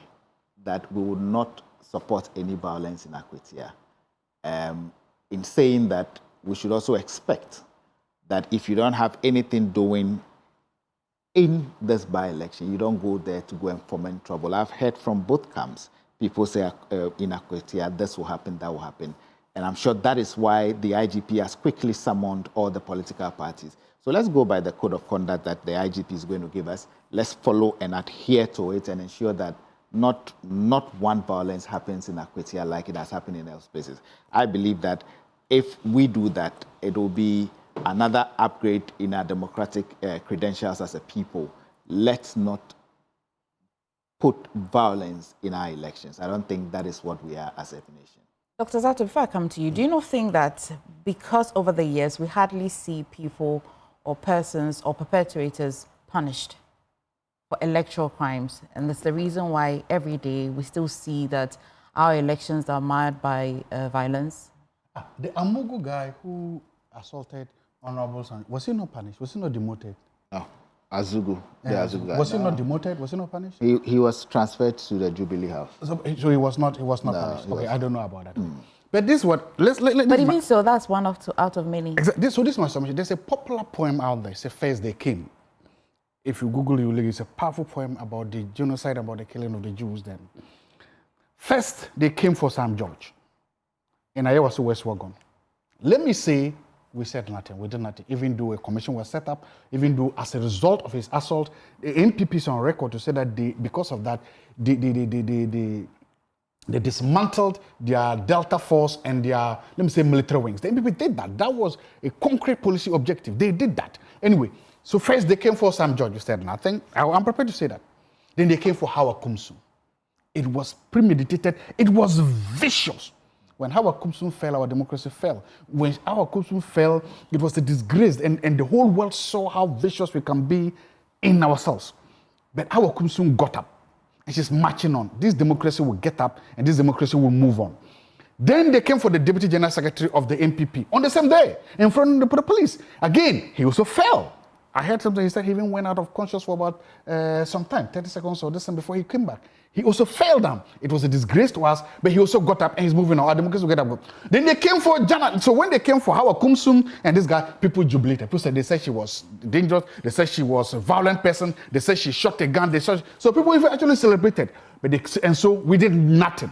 that we would not support any violence in Akwetia. In saying that, we should also expect that if you don't have anything doing in this by-election, you don't go there to go and foment trouble. I've heard from both camps, people say in Akwetia, this will happen, that will happen. And I'm sure that is why the IGP has quickly summoned all the political parties. So let's go by the code of conduct that the IGP is going to give us. Let's follow and adhere to it and ensure that not one violence happens in Akwetia like it has happened in other places. I believe that if we do that, it will be another upgrade in our democratic credentials as a people. Let's not put violence in our elections. I don't think that is what we are as a nation. Dr. Zato, before I come to you, do you not think that because over the years we hardly see people or persons or perpetrators punished for electoral crimes, and that's the reason why every day we still see that our elections are marred by violence? The Amugu guy who assaulted Honorable San, was he not punished? Was he not demoted? No. Azugu, the Azugu guy. Was he not demoted? Was he not punished? He was transferred to the Jubilee House. So he was not punished. Okay, I don't know about that. But this is what but even so, that's one out of many. Exactly. So this is my submission. There's a popular poem out there. It's a First They Came. If you Google it, it's a powerful poem about the genocide, about the killing of the Jews then. First, they came for Sam George. And I was West Wagon. Let me say, we said nothing, we did nothing. Even though a commission was set up, even though as a result of his assault, the NPP is on record to say that because of that, they dismantled their Delta Force and their, let me say, military wings. The NPP did that. That was a concrete policy objective. They did that. Anyway, so first they came for Sam George, you said nothing. I'm prepared to say that. Then they came for Howard Kumsum. It was premeditated. It was vicious. When Howard Kumsum fell, our democracy fell. When Howard Kumsum fell, it was a disgrace, and the whole world saw how vicious we can be in ourselves. But Howard Kumsum got up, and she's marching on. This democracy will get up, and this democracy will move on. Then they came for the Deputy General Secretary of the NPP on the same day, in front of the police. Again, he also fell. I heard something, he said he even went out of conscious for about some time, 30 seconds or this time before he came back. He also fell down. It was a disgrace to us, but he also got up and he's moving on. Our democracy will get up. Then they came for Janet. So when they came for Howard Kumsum and this guy, people jubilated. People said, they said she was dangerous. They said she was a violent person. They said she shot a gun. So people even actually celebrated. And so we did nothing.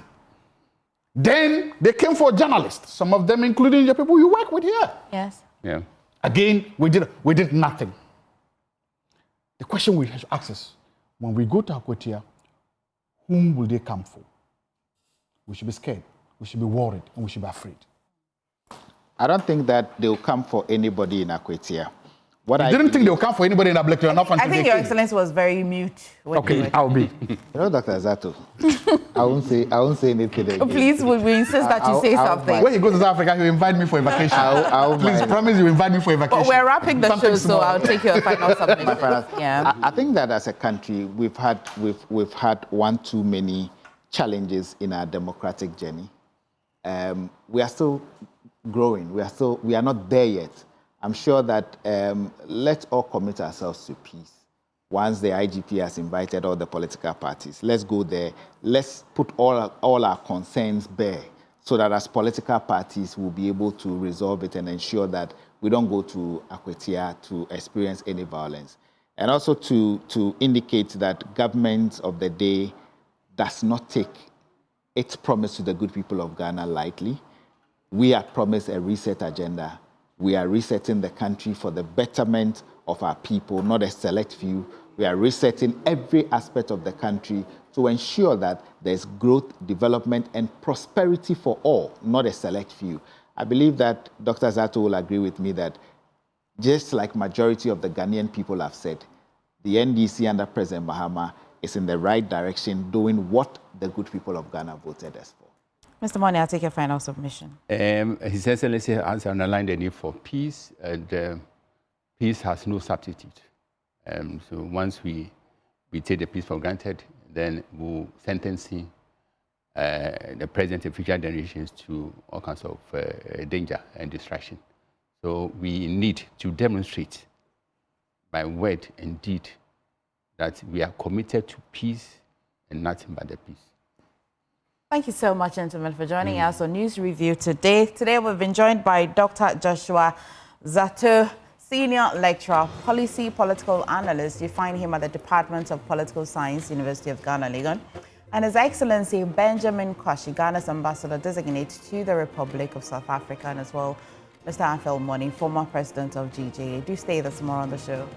Then they came for journalists, some of them including the people you work with here. Yes. Yeah. Again, we did nothing. The question we have to ask is, when we go to Akwetia, whom will they come for? We should be scared, we should be worried, and we should be afraid. I don't think that they'll come for anybody in Akwetia. You didn't think they'll come for anybody in Electoral enough until I think Your Excellency was very mute. Okay, I'll be. You know, Dr. Zato, I won't say anything again. Please, we insist that you say something. When you go to South Africa, you invite me for a vacation. Please promise you invite me for a vacation. But we're wrapping the show, so I'll take your final submission. Yeah. I think that as a country, we've had one too many challenges in our democratic journey. We are still growing. We are not there yet. I'm sure that let's all commit ourselves to peace. Once the IGP has invited all the political parties, let's go there. Let's put all our concerns bare so that as political parties, we'll be able to resolve it and ensure that we don't go to Akwetia to experience any violence. And also to indicate that government of the day does not take its promise to the good people of Ghana lightly. We are promised a reset agenda. We are resetting the country for the betterment of our people, not a select few. We are resetting every aspect of the country to ensure that there's growth, development, and prosperity for all, not a select few. I believe that Dr. Zato will agree with me that just like majority of the Ghanaian people have said, the NDC under President Mahama is in the right direction, doing what the good people of Ghana voted us for. Mr. Money, I'll take your final submission. His Excellency has underlined the need for peace, and peace has no substitute. So once we take the peace for granted, then we'll sentencing the present and future generations to all kinds of danger and distraction. So we need to demonstrate by word and deed that we are committed to peace and nothing but the peace. Thank you so much, gentlemen, for joining us on News Review today. Today, we've been joined by Dr. Joshua Zato, Senior Lecturer, Policy Political Analyst. You find him at the Department of Political Science, University of Ghana, Legon. And His Excellency Benjamin Kwashi, Ghana's Ambassador Designate to the Republic of South Africa, and as well Mr. Anfel Money, former President of GJA. Do stay this more on the show.